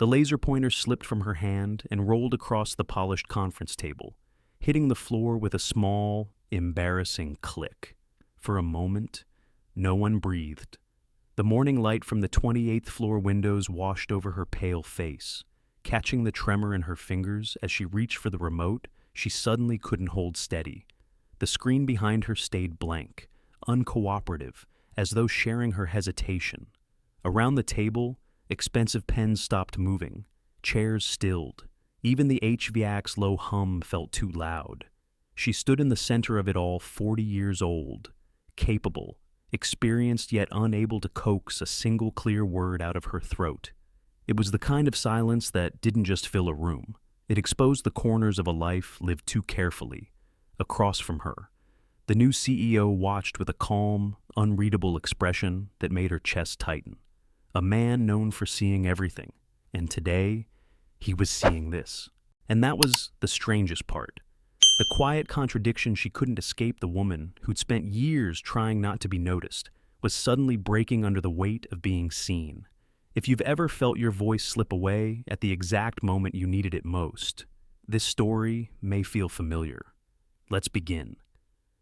The laser pointer slipped from her hand and rolled across the polished conference table, hitting the floor with a small, embarrassing click. For a moment, no one breathed. The morning light from the 28th floor windows washed over her pale face. Catching the tremor in her fingers as she reached for the remote, she suddenly couldn't hold steady. The screen behind her stayed blank, uncooperative, as though sharing her hesitation. Around the table, expensive pens stopped moving, chairs stilled. Even the HVAC's low hum felt too loud. She stood in the center of it all, 40 years old, capable, experienced yet unable to coax a single clear word out of her throat. It was the kind of silence that didn't just fill a room. It exposed the corners of a life lived too carefully. Across from her, the new CEO watched with a calm, unreadable expression that made her chest tighten. A man known for seeing everything, and today, he was seeing this. And that was the strangest part. The quiet contradiction she couldn't escape. The woman who'd spent years trying not to be noticed was suddenly breaking under the weight of being seen. If you've ever felt your voice slip away at the exact moment you needed it most, this story may feel familiar. Let's begin.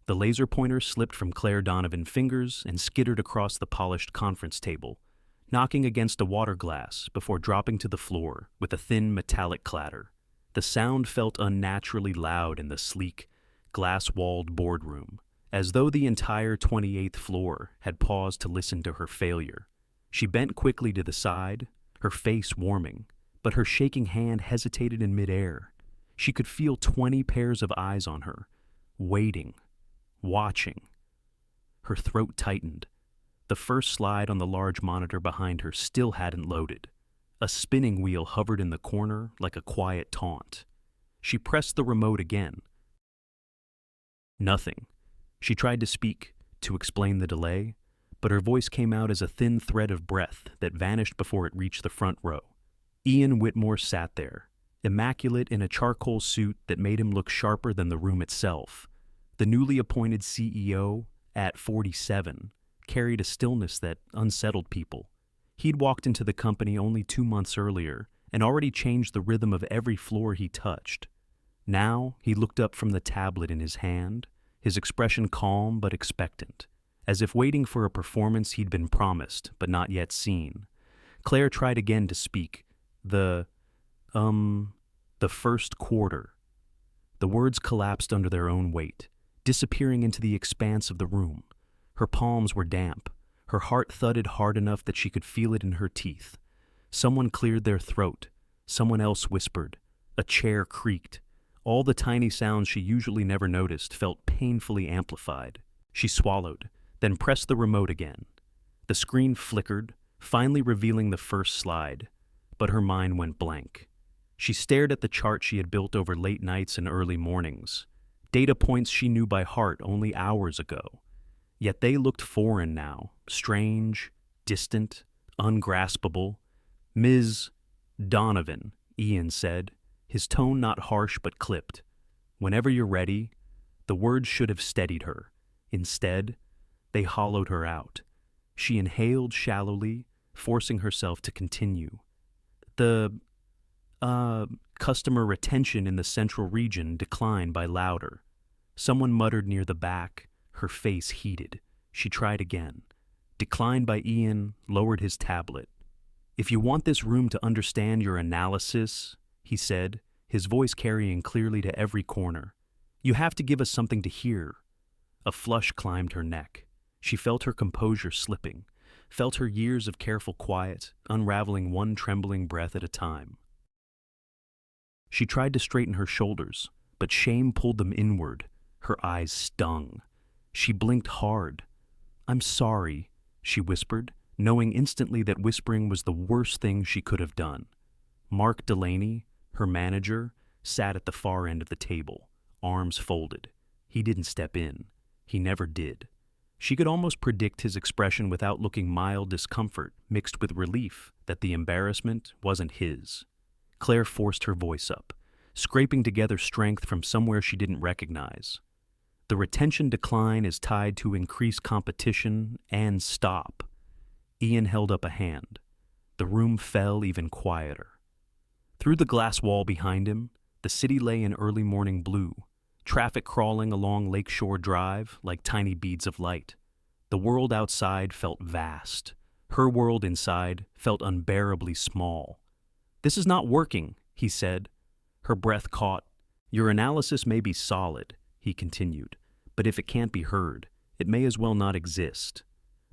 The laser pointer slipped from Claire Donovan's fingers and skittered across the polished conference table, knocking against a water glass before dropping to the floor with a thin metallic clatter. The sound felt unnaturally loud in the sleek, glass-walled boardroom, as though the entire 28th floor had paused to listen to her failure. She bent quickly to the side, her face warming, but her shaking hand hesitated in midair. She could feel 20 pairs of eyes on her, waiting, watching. Her throat tightened. The first slide on the large monitor behind her still hadn't loaded. A spinning wheel hovered in the corner like a quiet taunt. She pressed the remote again. Nothing. She tried to speak, to explain the delay, but her voice came out as a thin thread of breath that vanished before it reached the front row. Ian Whitmore sat there, immaculate in a charcoal suit that made him look sharper than the room itself. The newly appointed CEO, at 47, carried a stillness that unsettled people. He'd walked into the company only 2 months earlier and already changed the rhythm of every floor he touched. Now he looked up from the tablet in his hand, his expression calm but expectant, as if waiting for a performance he'd been promised but not yet seen. Claire tried again to speak. The first quarter. The words collapsed under their own weight, disappearing into the expanse of the room. Her palms were damp. Her heart thudded hard enough that she could feel it in her teeth. Someone cleared their throat. Someone else whispered. A chair creaked. All the tiny sounds she usually never noticed felt painfully amplified. She swallowed, then pressed the remote again. The screen flickered, finally revealing the first slide, but her mind went blank. She stared at the chart she had built over late nights and early mornings, data points she knew by heart only hours ago. Yet they looked foreign now, strange, distant, ungraspable. "Ms. Donovan," Ian said, his tone not harsh but clipped. "Whenever you're ready." The words should have steadied her. Instead, they hollowed her out. She inhaled shallowly, forcing herself to continue. The customer retention in the central region declined by louder. Someone muttered near the back, her face heated. She tried again. Declined by Ian, lowered his tablet. "If you want this room to understand your analysis," he said, his voice carrying clearly to every corner, "you have to give us something to hear." A flush climbed her neck. She felt her composure slipping, felt her years of careful quiet unraveling one trembling breath at a time. She tried to straighten her shoulders, but shame pulled them inward. Her eyes stung. She blinked hard. "I'm sorry," she whispered, knowing instantly that whispering was the worst thing she could have done. Mark Delaney, her manager, sat at the far end of the table, arms folded. He didn't step in. He never did. She could almost predict his expression without looking mild discomfort mixed with relief that the embarrassment wasn't his. Claire forced her voice up, scraping together strength from somewhere she didn't recognize. "The retention decline is tied to increased competition and stop." Ian held up a hand. The room fell even quieter. Through the glass wall behind him, the city lay in early morning blue, traffic crawling along Lakeshore Drive like tiny beads of light. The world outside felt vast. Her world inside felt unbearably small. "This is not working," he said. Her breath caught. "Your analysis may be solid," he continued, "but if it can't be heard, it may as well not exist."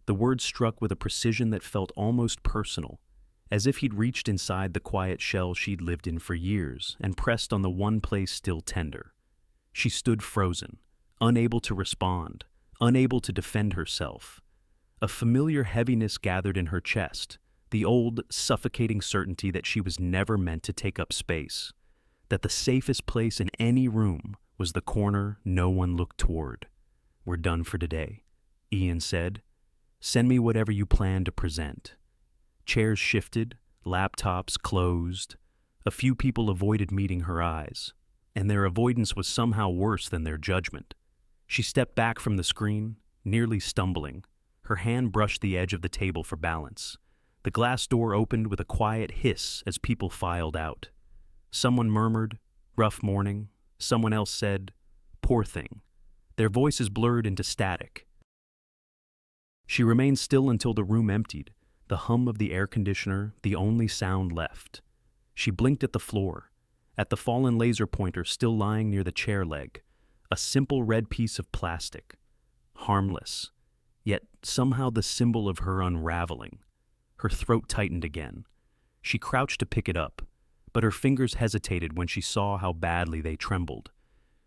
The words struck with a precision that felt almost personal, as if he'd reached inside the quiet shell she'd lived in for years and pressed on the one place still tender. She stood frozen, unable to respond, unable to defend herself. A familiar heaviness gathered in her chest, the old, suffocating certainty that she was never meant to take up space, that the safest place in any room was the corner no one looked toward. "We're done for today," Ian said. "Send me whatever you plan to present." Chairs shifted, laptops closed. A few people avoided meeting her eyes, and their avoidance was somehow worse than their judgment. She stepped back from the screen, nearly stumbling. Her hand brushed the edge of the table for balance. The glass door opened with a quiet hiss as people filed out. Someone murmured, "Rough morning." Someone else said, "Poor thing." Their voices blurred into static. She remained still until the room emptied, the hum of the air conditioner the only sound left. She blinked at the floor, at the fallen laser pointer still lying near the chair leg, a simple red piece of plastic. Harmless, yet somehow the symbol of her unraveling. Her throat tightened again. She crouched to pick it up, but her fingers hesitated when she saw how badly they trembled.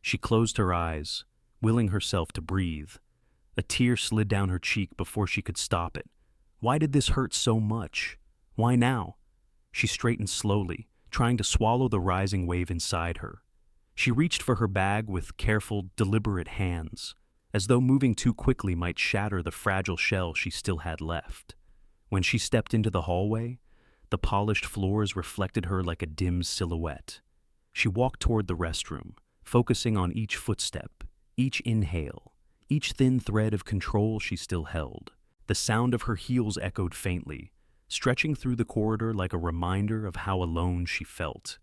She closed her eyes, willing herself to breathe. A tear slid down her cheek before she could stop it. Why did this hurt so much? Why now? She straightened slowly, trying to swallow the rising wave inside her. She reached for her bag with careful, deliberate hands, as though moving too quickly might shatter the fragile shell she still had left. When she stepped into the hallway, the polished floors reflected her like a dim silhouette. She walked toward the restroom, focusing on each footstep, each inhale, each thin thread of control she still held. The sound of her heels echoed faintly, stretching through the corridor like a reminder of how alone she felt.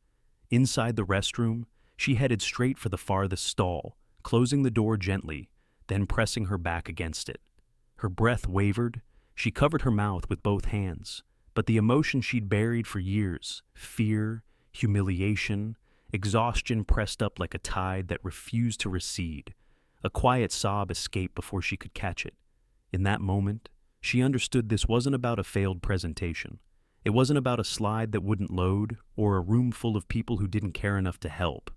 Inside the restroom, she headed straight for the farthest stall, closing the door gently, then pressing her back against it. Her breath wavered. She covered her mouth with both hands, but the emotion she'd buried for years, fear, humiliation, exhaustion pressed up like a tide that refused to recede. A quiet sob escaped before she could catch it. In that moment, she understood this wasn't about a failed presentation. It wasn't about a slide that wouldn't load or a room full of people who didn't care enough to help.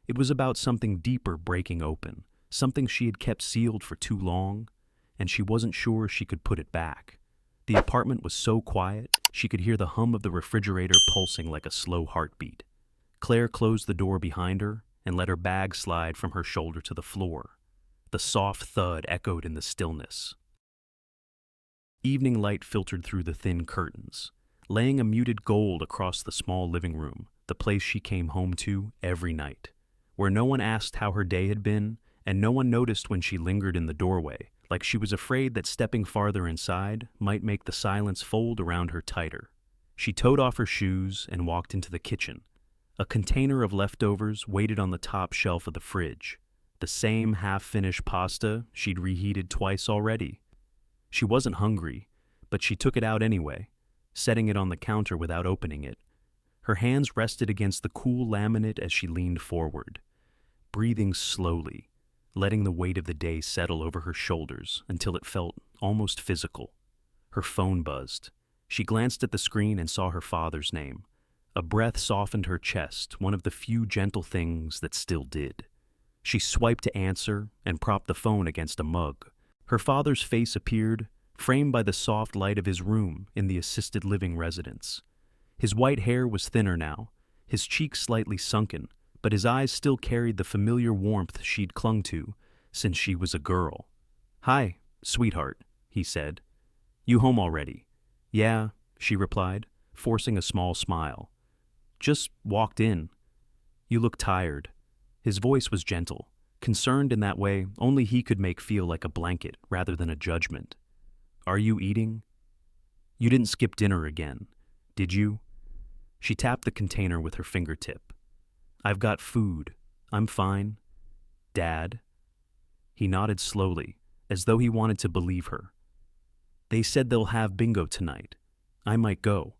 It was about something deeper breaking open, something she had kept sealed for too long, and she wasn't sure she could put it back. The apartment was so quiet, she could hear the hum of the refrigerator pulsing like a slow heartbeat. Claire closed the door behind her and let her bag slide from her shoulder to the floor. The soft thud echoed in the stillness. Evening light filtered through the thin curtains, laying a muted gold across the small living room, the place she came home to every night, where no one asked how her day had been, and no one noticed when she lingered in the doorway, like she was afraid that stepping farther inside might make the silence fold around her tighter. She toed off her shoes and walked into the kitchen. A container of leftovers waited on the top shelf of the fridge, the same half-finished pasta she'd reheated twice already. She wasn't hungry, but she took it out anyway, setting it on the counter without opening it. Her hands rested against the cool laminate as she leaned forward, breathing slowly, letting the weight of the day settle over her shoulders until it felt almost physical. Her phone buzzed. She glanced at the screen and saw her father's name. A breath softened her chest, one of the few gentle things that still did. She swiped to answer and propped the phone against a mug. Her father's face appeared, framed by the soft light of his room in the assisted living residence. His white hair was thinner now, his cheeks slightly sunken, but his eyes still carried the familiar warmth she'd clung to since she was a girl. "Hi, sweetheart," he said. "You home already?" "Yeah," she replied, forcing a small smile. "Just walked in." "You look tired." His voice was gentle, concerned in that way only he could make feel like a blanket rather than a judgment. "Are you eating?" "You didn't skip dinner again, did you?" She tapped the container with her fingertip. "I've got food. I'm fine. Dad?" He nodded slowly, as though he wanted to believe her. "They said they'll have bingo tonight. I might go,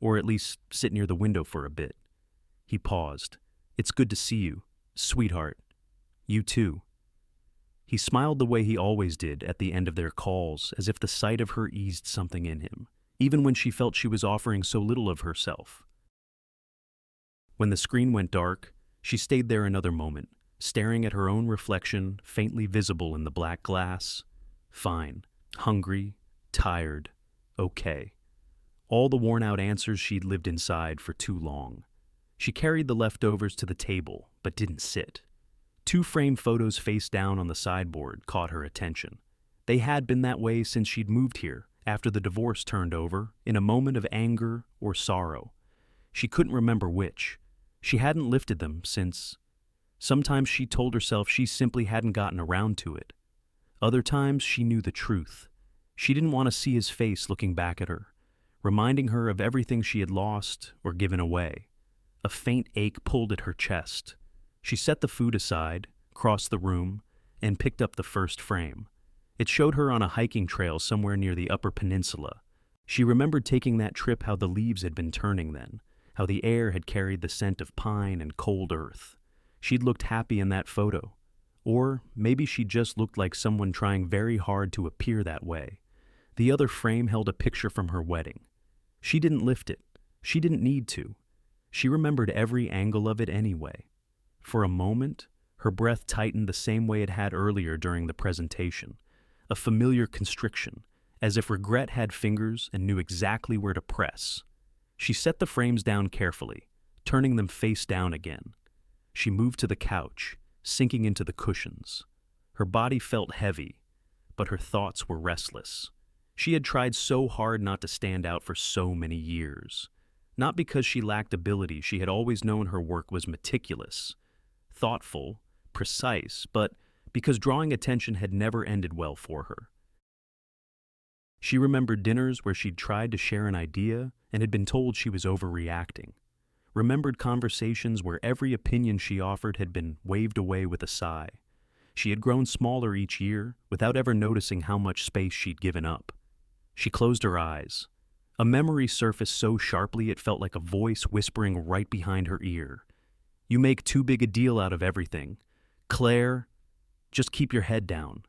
or at least sit near the window for a bit." He paused. "It's good to see you, sweetheart. You too." He smiled the way he always did at the end of their calls, as if the sight of her eased something in him, even when she felt she was offering so little of herself. When the screen went dark, she stayed there another moment, staring at her own reflection faintly visible in the black glass. Fine. Hungry. Tired. Okay. All the worn-out answers she'd lived inside for too long. She carried the leftovers to the table, but didn't sit. 2 framed photos face down on the sideboard caught her attention. They had been that way since she'd moved here, after the divorce turned over, in a moment of anger or sorrow. She couldn't remember which. She hadn't lifted them since. Sometimes she told herself she simply hadn't gotten around to it. Other times she knew the truth. She didn't want to see his face looking back at her, reminding her of everything she had lost or given away. A faint ache pulled at her chest. She set the food aside, crossed the room, and picked up the first frame. It showed her on a hiking trail somewhere near the Upper Peninsula. She remembered taking that trip, how the leaves had been turning then, how the air had carried the scent of pine and cold earth. She'd looked happy in that photo. Or maybe she just looked like someone trying very hard to appear that way. The other frame held a picture from her wedding. She didn't lift it. She didn't need to. She remembered every angle of it anyway. For a moment, her breath tightened the same way it had earlier during the presentation, a familiar constriction, as if regret had fingers and knew exactly where to press. She set the frames down carefully, turning them face down again. She moved to the couch, sinking into the cushions. Her body felt heavy, but her thoughts were restless. She had tried so hard not to stand out for so many years. Not because she lacked ability, she had always known her work was meticulous, thoughtful, precise, but because drawing attention had never ended well for her. She remembered dinners where she'd tried to share an idea and had been told she was overreacting. Remembered conversations where every opinion she offered had been waved away with a sigh. She had grown smaller each year without ever noticing how much space she'd given up. She closed her eyes. A memory surfaced so sharply it felt like a voice whispering right behind her ear. "You make too big a deal out of everything. Claire, just keep your head down."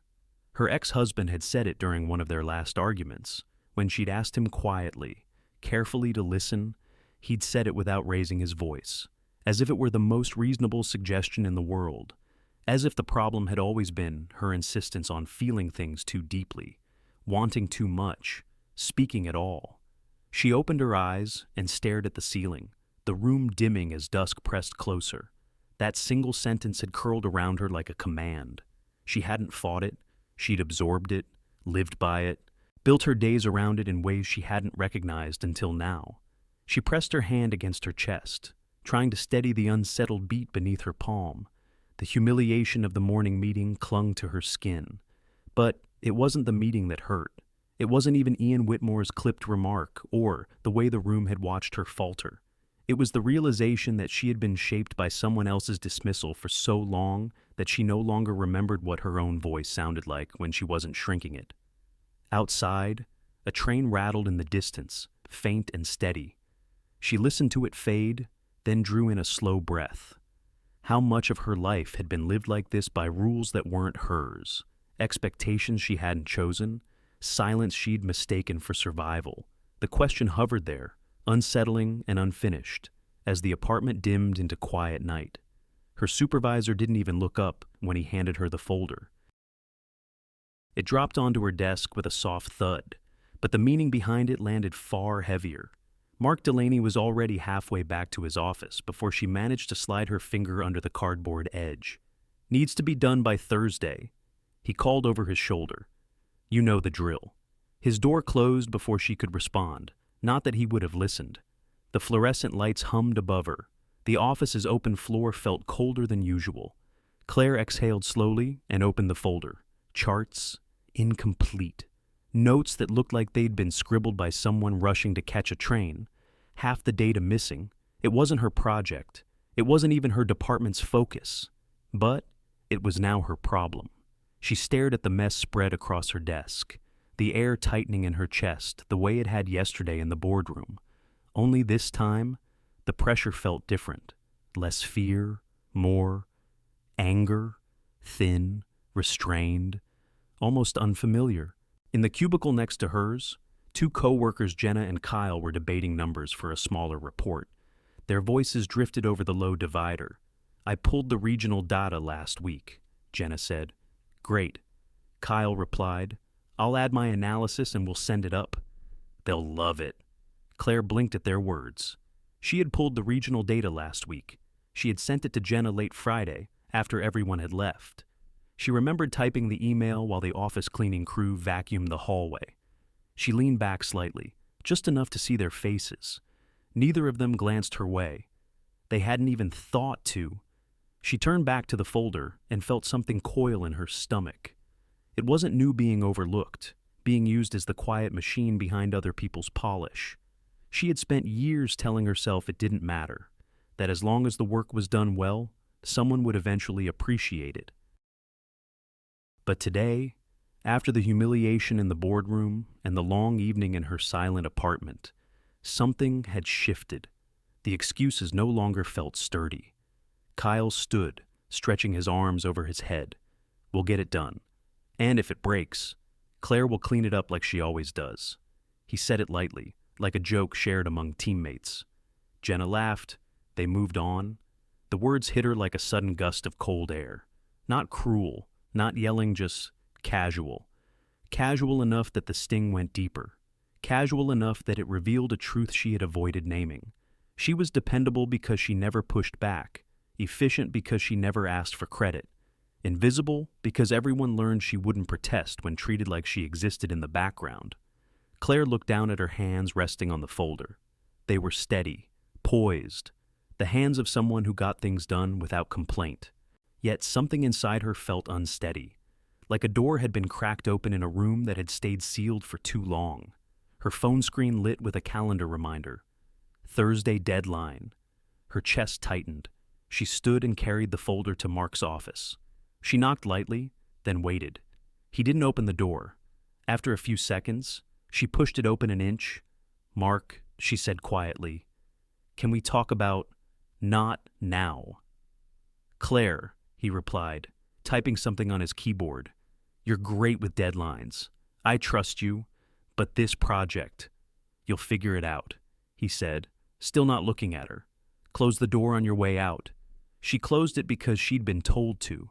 Her ex-husband had said it during one of their last arguments. When she'd asked him quietly, carefully to listen, he'd said it without raising his voice, as if it were the most reasonable suggestion in the world, as if the problem had always been her insistence on feeling things too deeply, wanting too much, speaking at all. She opened her eyes and stared at the ceiling, the room dimming as dusk pressed closer. That single sentence had curled around her like a command. She hadn't fought it, she'd absorbed it, lived by it, built her days around it in ways she hadn't recognized until now. She pressed her hand against her chest, trying to steady the unsettled beat beneath her palm. The humiliation of the morning meeting clung to her skin. But it wasn't the meeting that hurt. It wasn't even Ian Whitmore's clipped remark or the way the room had watched her falter. It was the realization that she had been shaped by someone else's dismissal for so long that she no longer remembered what her own voice sounded like when she wasn't shrinking it. Outside, a train rattled in the distance, faint and steady. She listened to it fade, then drew in a slow breath. How much of her life had been lived like this by rules that weren't hers, expectations she hadn't chosen, silence she'd mistaken for survival? The question hovered there, unsettling and unfinished, as the apartment dimmed into quiet night. Her supervisor didn't even look up when he handed her the folder. It dropped onto her desk with a soft thud, but the meaning behind it landed far heavier. Mark Delaney was already halfway back to his office before she managed to slide her finger under the cardboard edge. "Needs to be done by Thursday." He called over his shoulder. You know the drill. His door closed before she could respond, not that he would have listened. The fluorescent lights hummed above her. The office's open floor felt colder than usual. Claire exhaled slowly and opened the folder. Charts, incomplete. Notes that looked like they'd been scribbled by someone rushing to catch a train. half the data missing. It wasn't her project. It wasn't even her department's focus. But it was now her problem. She stared at the mess spread across her desk, the air tightening in her chest the way it had yesterday in the boardroom. Only this time, the pressure felt different. Less fear, more anger, thin, restrained, almost unfamiliar. In the cubicle next to hers, two co-workers Jenna and Kyle were debating numbers for a smaller report. Their voices drifted over the low divider. "I pulled the regional data last week," Jenna said. "Great," Kyle replied. "I'll add my analysis and we'll send it up." "They'll love it." Claire blinked at their words. She had pulled the regional data last week. She had sent it to Jenna late Friday, after everyone had left. She remembered typing the email while the office cleaning crew vacuumed the hallway. She leaned back slightly, just enough to see their faces. Neither of them glanced her way. They hadn't even thought to. She turned back to the folder and felt something coil in her stomach. It wasn't new being overlooked, being used as the quiet machine behind other people's polish. She had spent years telling herself it didn't matter, that as long as the work was done well, someone would eventually appreciate it. But today, after the humiliation in the boardroom and the long evening in her silent apartment, something had shifted. The excuses no longer felt sturdy. Kyle stood, stretching his arms over his head. "We'll get it done. And if it breaks, Claire will clean it up like she always does." He said it lightly, like a joke shared among teammates. Jenna laughed. They moved on. The words hit her like a sudden gust of cold air. Not cruel, not yelling, just casual. Casual enough that the sting went deeper. Casual enough that it revealed a truth she had avoided naming. She was dependable because she never pushed back. Efficient because she never asked for credit. Invisible because everyone learned she wouldn't protest when treated like she existed in the background. Claire looked down at her hands resting on the folder. They were steady, poised, the hands of someone who got things done without complaint. Yet something inside her felt unsteady, like a door had been cracked open in a room that had stayed sealed for too long. Her phone screen lit with a calendar reminder. Thursday deadline. Her chest tightened. She stood and carried the folder to Mark's office. She knocked lightly, then waited. He didn't open the door. After a few seconds, she pushed it open an inch. "Mark," she said quietly, "can we talk about not now?" "Claire," he replied, typing something on his keyboard. "You're great with deadlines. I trust you, but this project, you'll figure it out," he said, still not looking at her. "Close the door on your way out." She closed it because she'd been told to.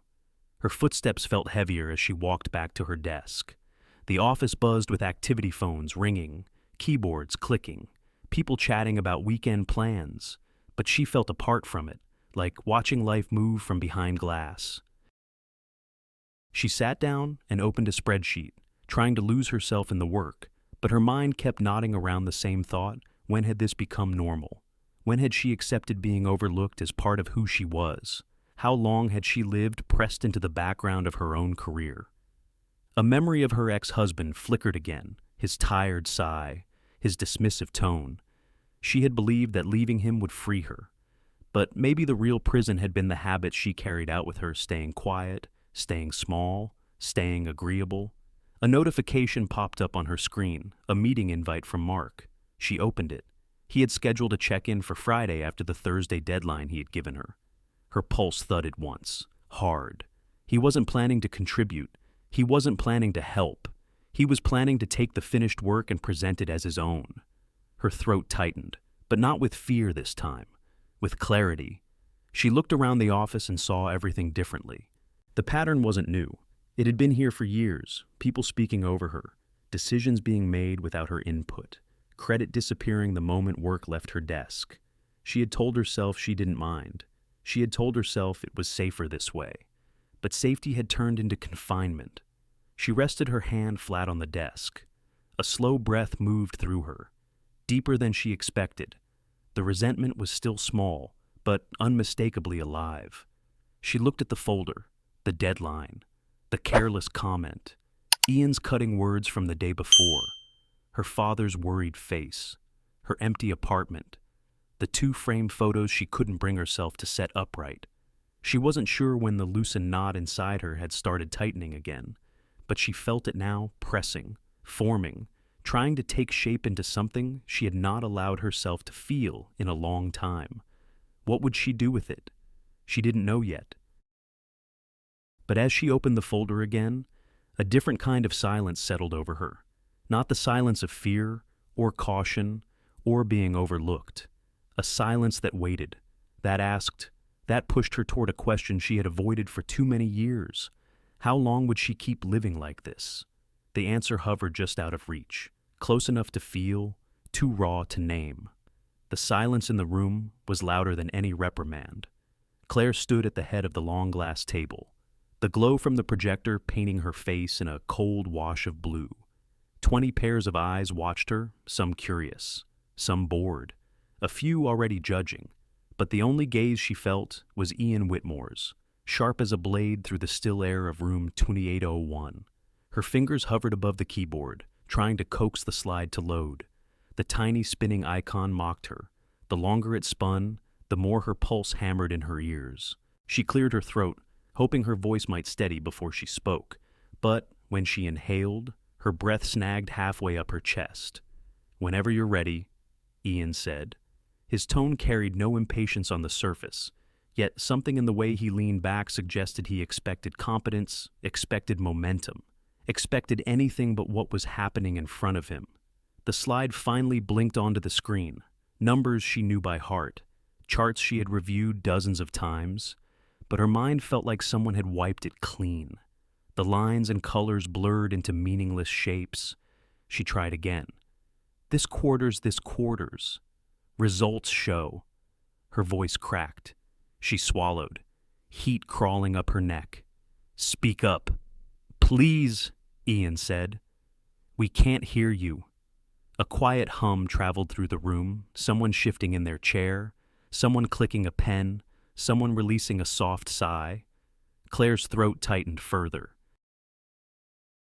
Her footsteps felt heavier as she walked back to her desk. The office buzzed with activity phones ringing, keyboards clicking, people chatting about weekend plans, but she felt apart from it, like watching life move from behind glass. She sat down and opened a spreadsheet, trying to lose herself in the work, but her mind kept nodding around the same thought: when had this become normal? When had she accepted being overlooked as part of who she was? How long had she lived pressed into the background of her own career? A memory of her ex-husband flickered again, his tired sigh, his dismissive tone. She had believed that leaving him would free her. But maybe the real prison had been the habits she carried out with her: staying quiet, staying small, staying agreeable. A notification popped up on her screen, a meeting invite from Mark. She opened it. He had scheduled a check-in for Friday after the Thursday deadline he had given her. Her pulse thudded once, hard. He wasn't planning to contribute. He wasn't planning to help. He was planning to take the finished work and present it as his own. Her throat tightened, but not with fear this time, with clarity. She looked around the office and saw everything differently. The pattern wasn't new. It had been here for years, people speaking over her, decisions being made without her input, credit disappearing the moment work left her desk. She had told herself she didn't mind. She had told herself it was safer this way. But safety had turned into confinement. She rested her hand flat on the desk. A slow breath moved through her, deeper than she expected. The resentment was still small, but unmistakably alive. She looked at the folder, the deadline, the careless comment, Ian's cutting words from the day before, her father's worried face, her empty apartment, the two framed photos she couldn't bring herself to set upright. She wasn't sure when the loosened knot inside her had started tightening again, but she felt it now pressing, forming, trying to take shape into something she had not allowed herself to feel in a long time. What would she do with it? She didn't know yet. But as she opened the folder again, a different kind of silence settled over her. Not the silence of fear, or caution, or being overlooked. A silence that waited, that asked, that pushed her toward a question she had avoided for too many years. How long would she keep living like this? The answer hovered just out of reach, close enough to feel, too raw to name. The silence in the room was louder than any reprimand. Claire stood at the head of the long glass table, the glow from the projector painting her face in a cold wash of blue. 20 pairs of eyes watched her, some curious, some bored, a few already judging, but the only gaze she felt was Ian Whitmore's, sharp as a blade through the still air of room 2801. Her fingers hovered above the keyboard, trying to coax the slide to load. The tiny spinning icon mocked her. The longer it spun, the more her pulse hammered in her ears. She cleared her throat, hoping her voice might steady before she spoke, but when she inhaled, her breath snagged halfway up her chest. "Whenever you're ready," Ian said. His tone carried no impatience on the surface, yet something in the way he leaned back suggested he expected competence, expected momentum, expected anything but what was happening in front of him. The slide finally blinked onto the screen, numbers she knew by heart, charts she had reviewed dozens of times, but her mind felt like someone had wiped it clean. The lines and colors blurred into meaningless shapes. She tried again. This quarters. Results show. Her voice cracked. She swallowed, heat crawling up her neck. "Speak up. Please," Ian said. "We can't hear you." A quiet hum traveled through the room, someone shifting in their chair, someone clicking a pen, someone releasing a soft sigh. Claire's throat tightened further.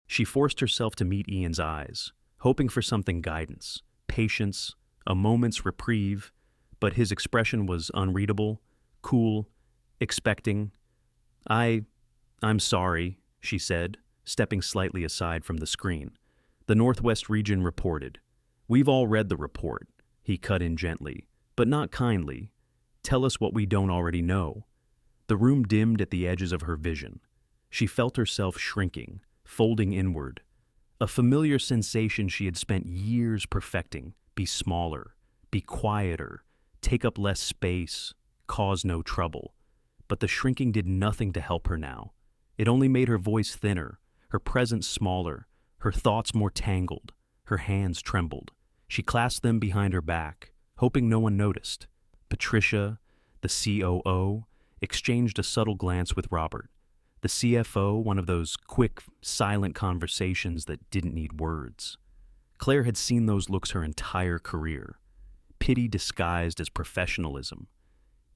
She forced herself to meet Ian's eyes, hoping for something guidance, patience, a moment's reprieve, but his expression was unreadable, cool, expecting. I'm sorry," she said, stepping slightly aside from the screen. The Northwest region reported. "We've all read the report," he cut in gently, but not kindly. "Tell us what we don't already know." The room dimmed at the edges of her vision. She felt herself shrinking, folding inward. A familiar sensation she had spent years perfecting. Be smaller, be quieter, take up less space, cause no trouble. But the shrinking did nothing to help her now. It only made her voice thinner, her presence smaller, her thoughts more tangled. Her hands trembled. She clasped them behind her back, hoping no one noticed. Patricia, the COO, exchanged a subtle glance with Robert. The CFO, one of those quick, silent conversations that didn't need words. Claire had seen those looks her entire career. Pity disguised as professionalism.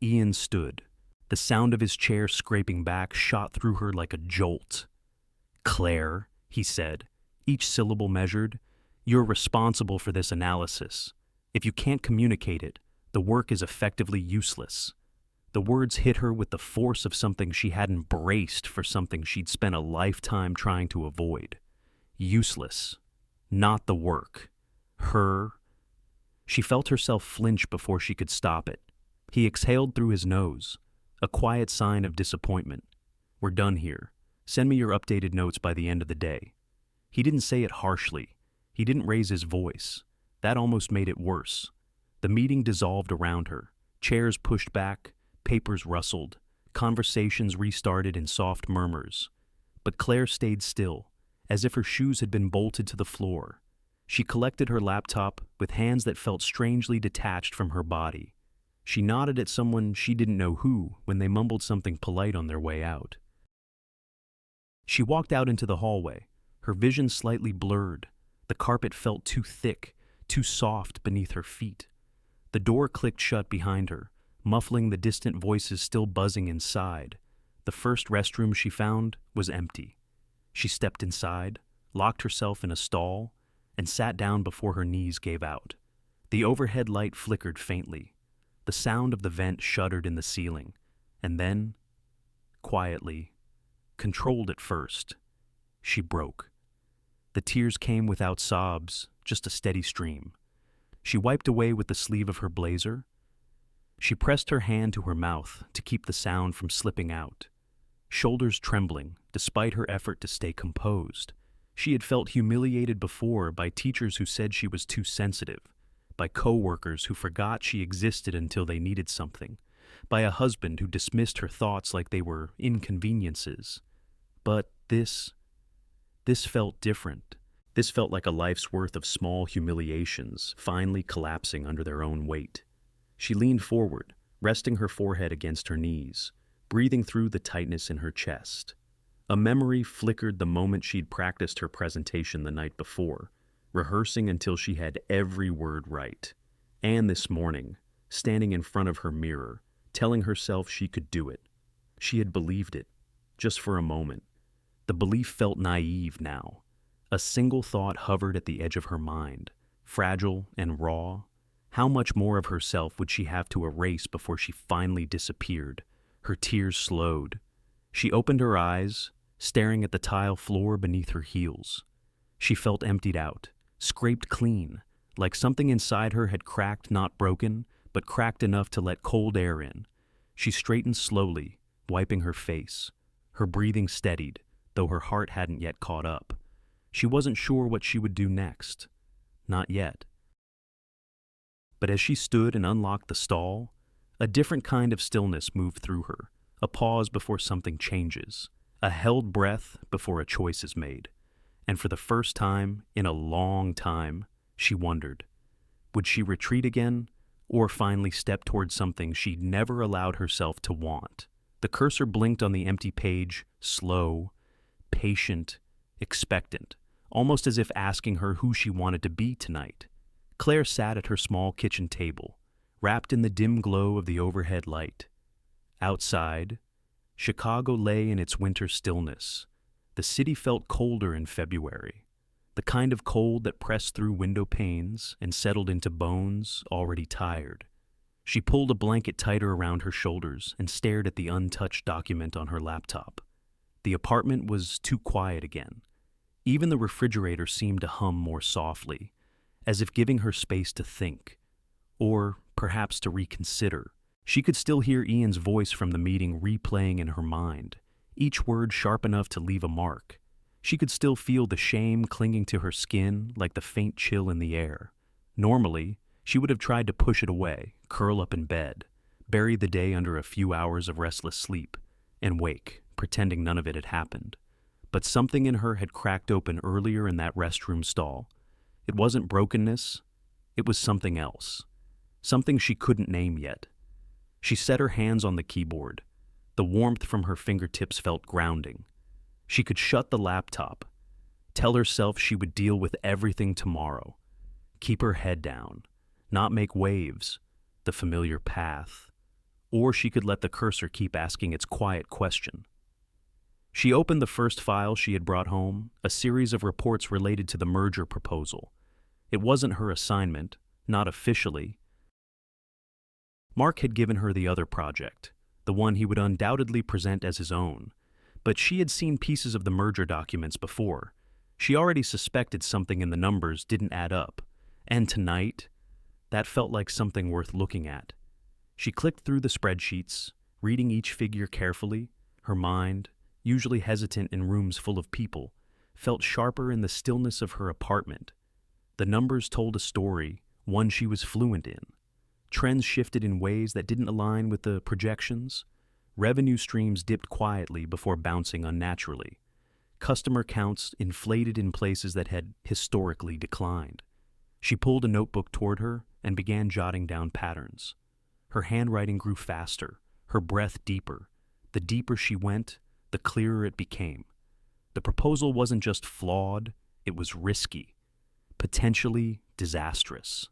Ian stood. The sound of his chair scraping back shot through her like a jolt. "Claire," he said, each syllable measured, "you're responsible for this analysis. If you can't communicate it, the work is effectively useless." The words hit her with the force of something she hadn't braced for, something she'd spent a lifetime trying to avoid. Useless. Not the work. Her. She felt herself flinch before she could stop it. He exhaled through his nose, a quiet sign of disappointment. "We're done here. Send me your updated notes by the end of the day." He didn't say it harshly. He didn't raise his voice. That almost made it worse. The meeting dissolved around her. Chairs pushed back, papers rustled, conversations restarted in soft murmurs. But Claire stayed still, as if her shoes had been bolted to the floor. She collected her laptop with hands that felt strangely detached from her body. She nodded at someone she didn't know who when they mumbled something polite on their way out. She walked out into the hallway, her vision slightly blurred. The carpet felt too thick, too soft beneath her feet. The door clicked shut behind her, muffling the distant voices still buzzing inside. The first restroom she found was empty. She stepped inside, locked herself in a stall, and sat down before her knees gave out. The overhead light flickered faintly. The sound of the vent shuddered in the ceiling, and then, quietly, controlled at first, she broke. The tears came without sobs, just a steady stream. She wiped away with the sleeve of her blazer. She pressed her hand to her mouth to keep the sound from slipping out. Shoulders trembling, despite her effort to stay composed. She had felt humiliated before by teachers who said she was too sensitive, by coworkers who forgot she existed until they needed something, by a husband who dismissed her thoughts like they were inconveniences. But this felt different. This felt like a life's worth of small humiliations finally collapsing under their own weight. She leaned forward, resting her forehead against her knees, breathing through the tightness in her chest. A memory flickered the moment she'd practiced her presentation the night before, rehearsing until she had every word right. And this morning, standing in front of her mirror, telling herself she could do it. She had believed it, just for a moment. The belief felt naive now. A single thought hovered at the edge of her mind, fragile and raw. How much more of herself would she have to erase before she finally disappeared? Her tears slowed. She opened her eyes, staring at the tile floor beneath her heels. She felt emptied out, scraped clean, like something inside her had cracked, not broken, but cracked enough to let cold air in. She straightened slowly, wiping her face. Her breathing steadied, though her heart hadn't yet caught up. She wasn't sure what she would do next. Not yet. But as she stood and unlocked the stall, a different kind of stillness moved through her, a pause before something changes, a held breath before a choice is made. And for the first time in a long time, she wondered, would she retreat again, or finally step towards something she'd never allowed herself to want? The cursor blinked on the empty page, slow, patient, expectant, almost as if asking her who she wanted to be tonight. Claire sat at her small kitchen table, wrapped in the dim glow of the overhead light. Outside, Chicago lay in its winter stillness. The city felt colder in February, the kind of cold that pressed through window panes and settled into bones already tired. She pulled a blanket tighter around her shoulders and stared at the untouched document on her laptop. The apartment was too quiet again. Even the refrigerator seemed to hum more softly, as if giving her space to think, or perhaps to reconsider. She could still hear Ian's voice from the meeting replaying in her mind, each word sharp enough to leave a mark. She could still feel the shame clinging to her skin like the faint chill in the air. Normally, she would have tried to push it away, curl up in bed, bury the day under a few hours of restless sleep, and wake, pretending none of it had happened. But something in her had cracked open earlier in that restroom stall. It wasn't brokenness, it was something else. Something she couldn't name yet. She set her hands on the keyboard. The warmth from her fingertips felt grounding. She could shut the laptop, tell herself she would deal with everything tomorrow, keep her head down, not make waves, the familiar path, or she could let the cursor keep asking its quiet question. She opened the first file she had brought home, a series of reports related to the merger proposal. It wasn't her assignment, not officially. Mark had given her the other project, the one he would undoubtedly present as his own, but she had seen pieces of the merger documents before. She already suspected something in the numbers didn't add up, and tonight, that felt like something worth looking at. She clicked through the spreadsheets, reading each figure carefully. Her mind, usually hesitant in rooms full of people, felt sharper in the stillness of her apartment. The numbers told a story, one she was fluent in. Trends shifted in ways that didn't align with the projections. Revenue streams dipped quietly before bouncing unnaturally. Customer counts inflated in places that had historically declined. She pulled a notebook toward her and began jotting down patterns. Her handwriting grew faster, her breath deeper. The deeper she went, the clearer it became. The proposal wasn't just flawed, it was risky, potentially disastrous.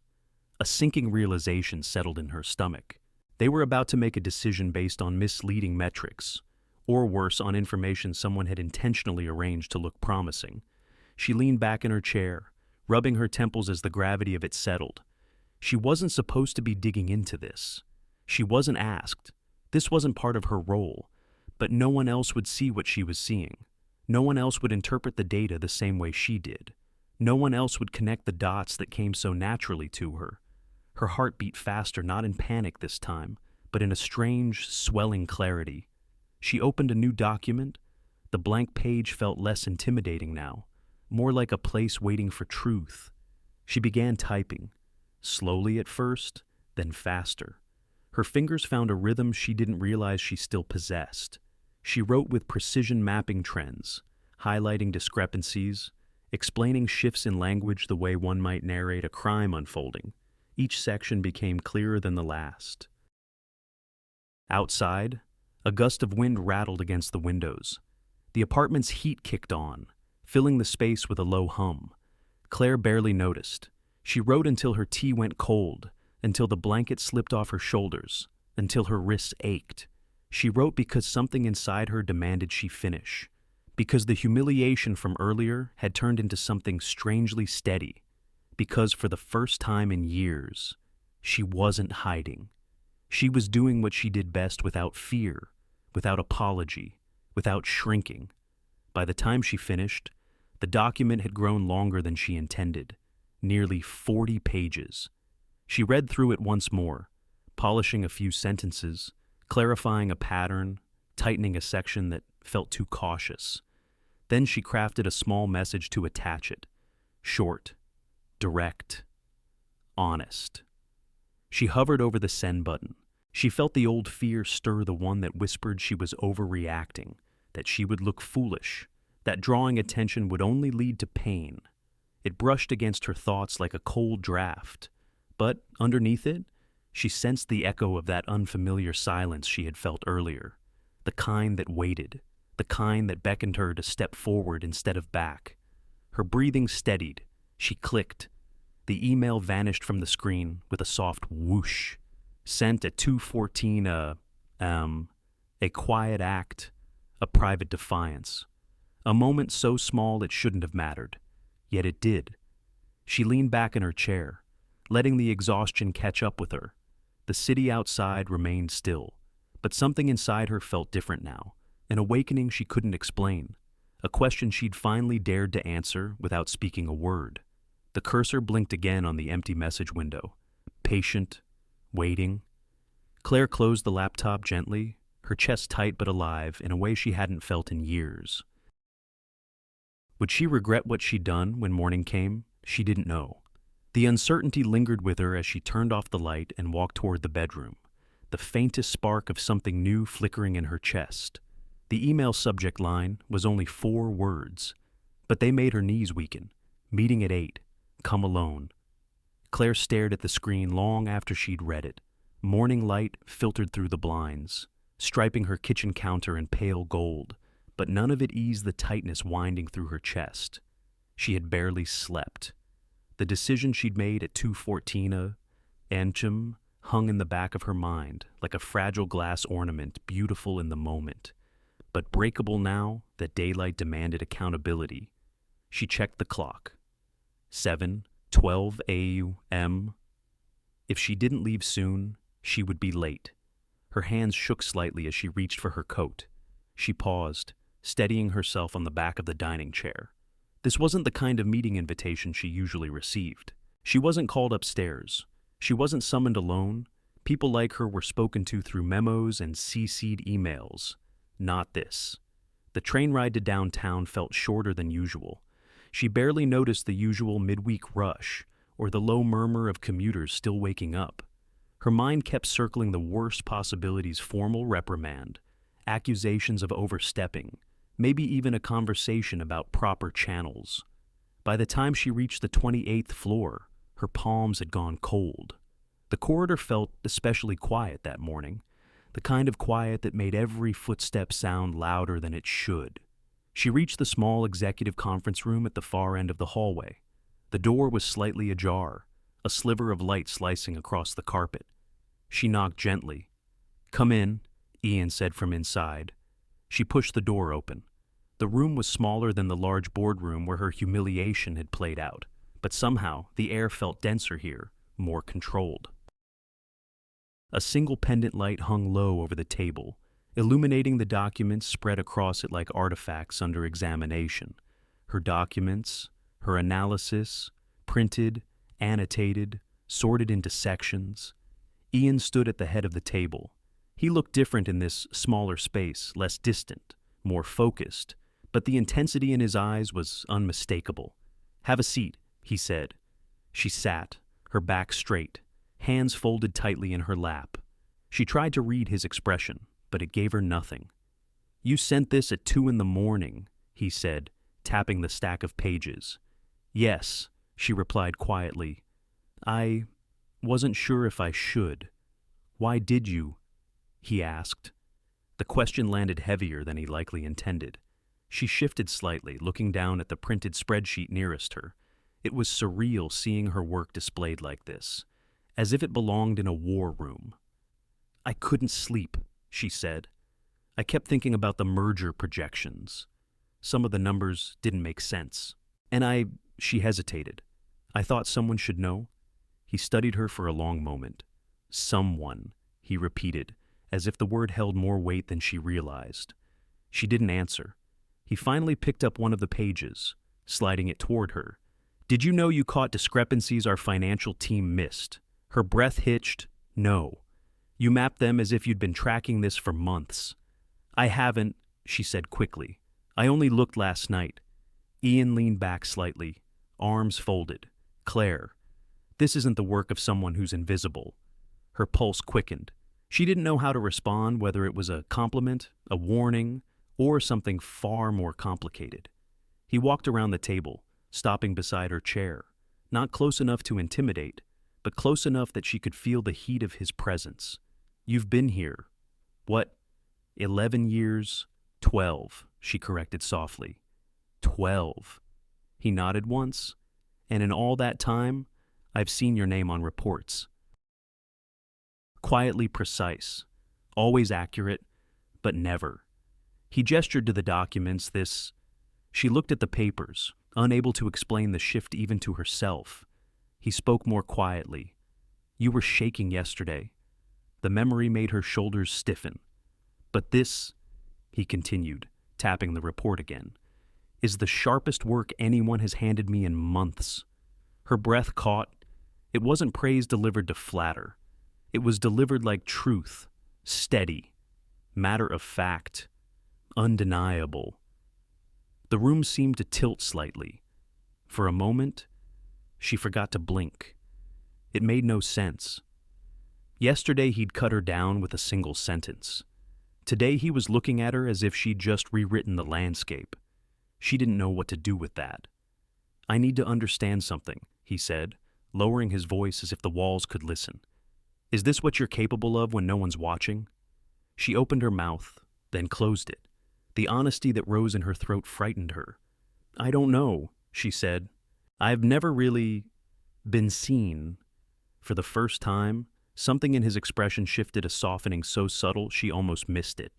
A sinking realization settled in her stomach. They were about to make a decision based on misleading metrics, or worse, on information someone had intentionally arranged to look promising. She leaned back in her chair, rubbing her temples as the gravity of it settled. She wasn't supposed to be digging into this. She wasn't asked. This wasn't part of her role. But no one else would see what she was seeing. No one else would interpret the data the same way she did. No one else would connect the dots that came so naturally to her. Her heart beat faster, not in panic this time, but in a strange, swelling clarity. She opened a new document. The blank page felt less intimidating now, more like a place waiting for truth. She began typing, slowly at first, then faster. Her fingers found a rhythm she didn't realize she still possessed. She wrote with precision, mapping trends, highlighting discrepancies, explaining shifts in language the way one might narrate a crime unfolding. Each section became clearer than the last. Outside, a gust of wind rattled against the windows. The apartment's heat kicked on, filling the space with a low hum. Claire barely noticed. She wrote until her tea went cold, until the blanket slipped off her shoulders, until her wrists ached. She wrote because something inside her demanded she finish, because the humiliation from earlier had turned into something strangely steady, because for the first time in years, she wasn't hiding. She was doing what she did best without fear, without apology, without shrinking. By the time she finished, the document had grown longer than she intended, nearly 40 pages. She read through it once more, polishing a few sentences, clarifying a pattern, tightening a section that felt too cautious. Then she crafted a small message to attach it. Short, direct, honest. She hovered over the send button. She felt the old fear stir, the one that whispered she was overreacting, that she would look foolish, that drawing attention would only lead to pain. It brushed against her thoughts like a cold draft, but underneath it, she sensed the echo of that unfamiliar silence she had felt earlier, the kind that waited, the kind that beckoned her to step forward instead of back. Her breathing steadied. She clicked. The email vanished from the screen with a soft whoosh. Sent at 2:14, a quiet act, a private defiance. A moment so small it shouldn't have mattered. Yet it did. She leaned back in her chair, letting the exhaustion catch up with her. The city outside remained still, but something inside her felt different now, an awakening she couldn't explain, a question she'd finally dared to answer without speaking a word. The cursor blinked again on the empty message window. Patient, waiting. Claire closed the laptop gently, her chest tight but alive in a way she hadn't felt in years. Would she regret what she'd done when morning came? She didn't know. The uncertainty lingered with her as she turned off the light and walked toward the bedroom, the faintest spark of something new flickering in her chest. The email subject line was only 4 words, but they made her knees weaken. Meeting at 8. Come alone. Claire stared at the screen long after she'd read it. Morning light filtered through the blinds, striping her kitchen counter in pale gold, but none of it eased the tightness winding through her chest. She had barely slept. The decision she'd made at 2:14 a.m. hung in the back of her mind like a fragile glass ornament, beautiful in the moment, but breakable now that daylight demanded accountability. She checked the clock. 7:12 a.m. If she didn't leave soon, she would be late. Her hands shook slightly as she reached for her coat. She paused, steadying herself on the back of the dining chair. This wasn't the kind of meeting invitation she usually received. She wasn't called upstairs. She wasn't summoned alone. People like her were spoken to through memos and CC'd emails. Not this. The train ride to downtown felt shorter than usual. She barely noticed the usual midweek rush or the low murmur of commuters still waking up. Her mind kept circling the worst possibilities: formal reprimand, accusations of overstepping, maybe even a conversation about proper channels. By the time she reached the 28th floor, her palms had gone cold. The corridor felt especially quiet that morning, the kind of quiet that made every footstep sound louder than it should. She reached the small executive conference room at the far end of the hallway. The door was slightly ajar, a sliver of light slicing across the carpet. She knocked gently. "Come in," Ian said from inside. She pushed the door open. The room was smaller than the large boardroom where her humiliation had played out, but somehow the air felt denser here, more controlled. A single pendant light hung low over the table, illuminating the documents spread across it like artifacts under examination. Her documents, her analysis, printed, annotated, sorted into sections. Ian stood at the head of the table. He looked different in this smaller space, less distant, more focused, but the intensity in his eyes was unmistakable. "Have a seat," he said. She sat, her back straight, hands folded tightly in her lap. She tried to read his expression, but it gave her nothing. "You sent this at 2 a.m, he said, tapping the stack of pages. "Yes," she replied quietly. "I wasn't sure if I should." "Why did you?" he asked. The question landed heavier than he likely intended. She shifted slightly, looking down at the printed spreadsheet nearest her. It was surreal seeing her work displayed like this, as if it belonged in a war room. "I couldn't sleep," she said. "I kept thinking about the merger projections. Some of the numbers didn't make sense. And she hesitated. "I thought someone should know." He studied her for a long moment. "Someone," he repeated, as if the word held more weight than she realized. She didn't answer. He finally picked up one of the pages, sliding it toward her. "Did you know you caught discrepancies our financial team missed?" Her breath hitched. "No. You mapped them as if you'd been tracking this for months." "I haven't," she said quickly. "I only looked last night." Ian leaned back slightly, arms folded. "Claire, this isn't the work of someone who's invisible." Her pulse quickened. She didn't know how to respond, whether it was a compliment, a warning, or something far more complicated. He walked around the table, stopping beside her chair, not close enough to intimidate, but close enough that she could feel the heat of his presence. "You've been here. What, 11 years? 12, she corrected softly. 12. He nodded once. "And in all that time, I've seen your name on reports." Quietly precise, always accurate, but never. He gestured to the documents. She looked at the papers, unable to explain the shift even to herself. He spoke more quietly. "You were shaking yesterday." The memory made her shoulders stiffen. "But this," he continued, tapping the report again, "is the sharpest work anyone has handed me in months." Her breath caught. It wasn't praise delivered to flatter. It was delivered like truth, steady, matter of fact, undeniable. The room seemed to tilt slightly. For a moment, she forgot to blink. It made no sense. Yesterday he'd cut her down with a single sentence. Today he was looking at her as if she'd just rewritten the landscape. She didn't know what to do with that. "I need to understand something," he said, lowering his voice as if the walls could listen. "Is this what you're capable of when no one's watching?" She opened her mouth, then closed it. The honesty that rose in her throat frightened her. "I don't know," she said. "I've never really been seen." For the first time, something in his expression shifted, a softening so subtle she almost missed it.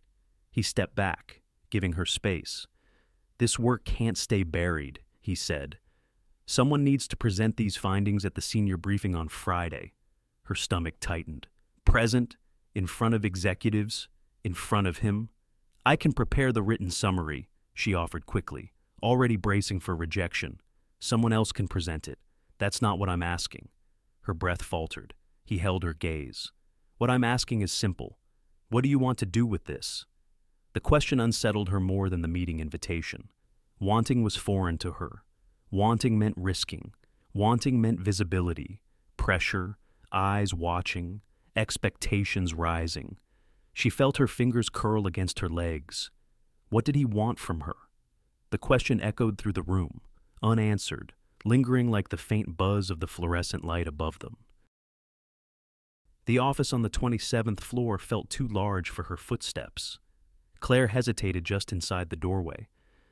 He stepped back, giving her space. "This work can't stay buried," he said. "Someone needs to present these findings at the senior briefing on Friday." Her stomach tightened. Present, in front of executives, in front of him. "I can prepare the written summary," she offered quickly, already bracing for rejection. "Someone else can present it. That's not what I'm asking." Her breath faltered. He held her gaze. "What I'm asking is simple. What do you want to do with this?" The question unsettled her more than the meeting invitation. Wanting was foreign to her. Wanting meant risking. Wanting meant visibility, pressure, eyes watching, expectations rising. She felt her fingers curl against her legs. What did he want from her? The question echoed through the room, unanswered, lingering like the faint buzz of the fluorescent light above them. The office on the 27th floor felt too large for her footsteps. Claire hesitated just inside the doorway,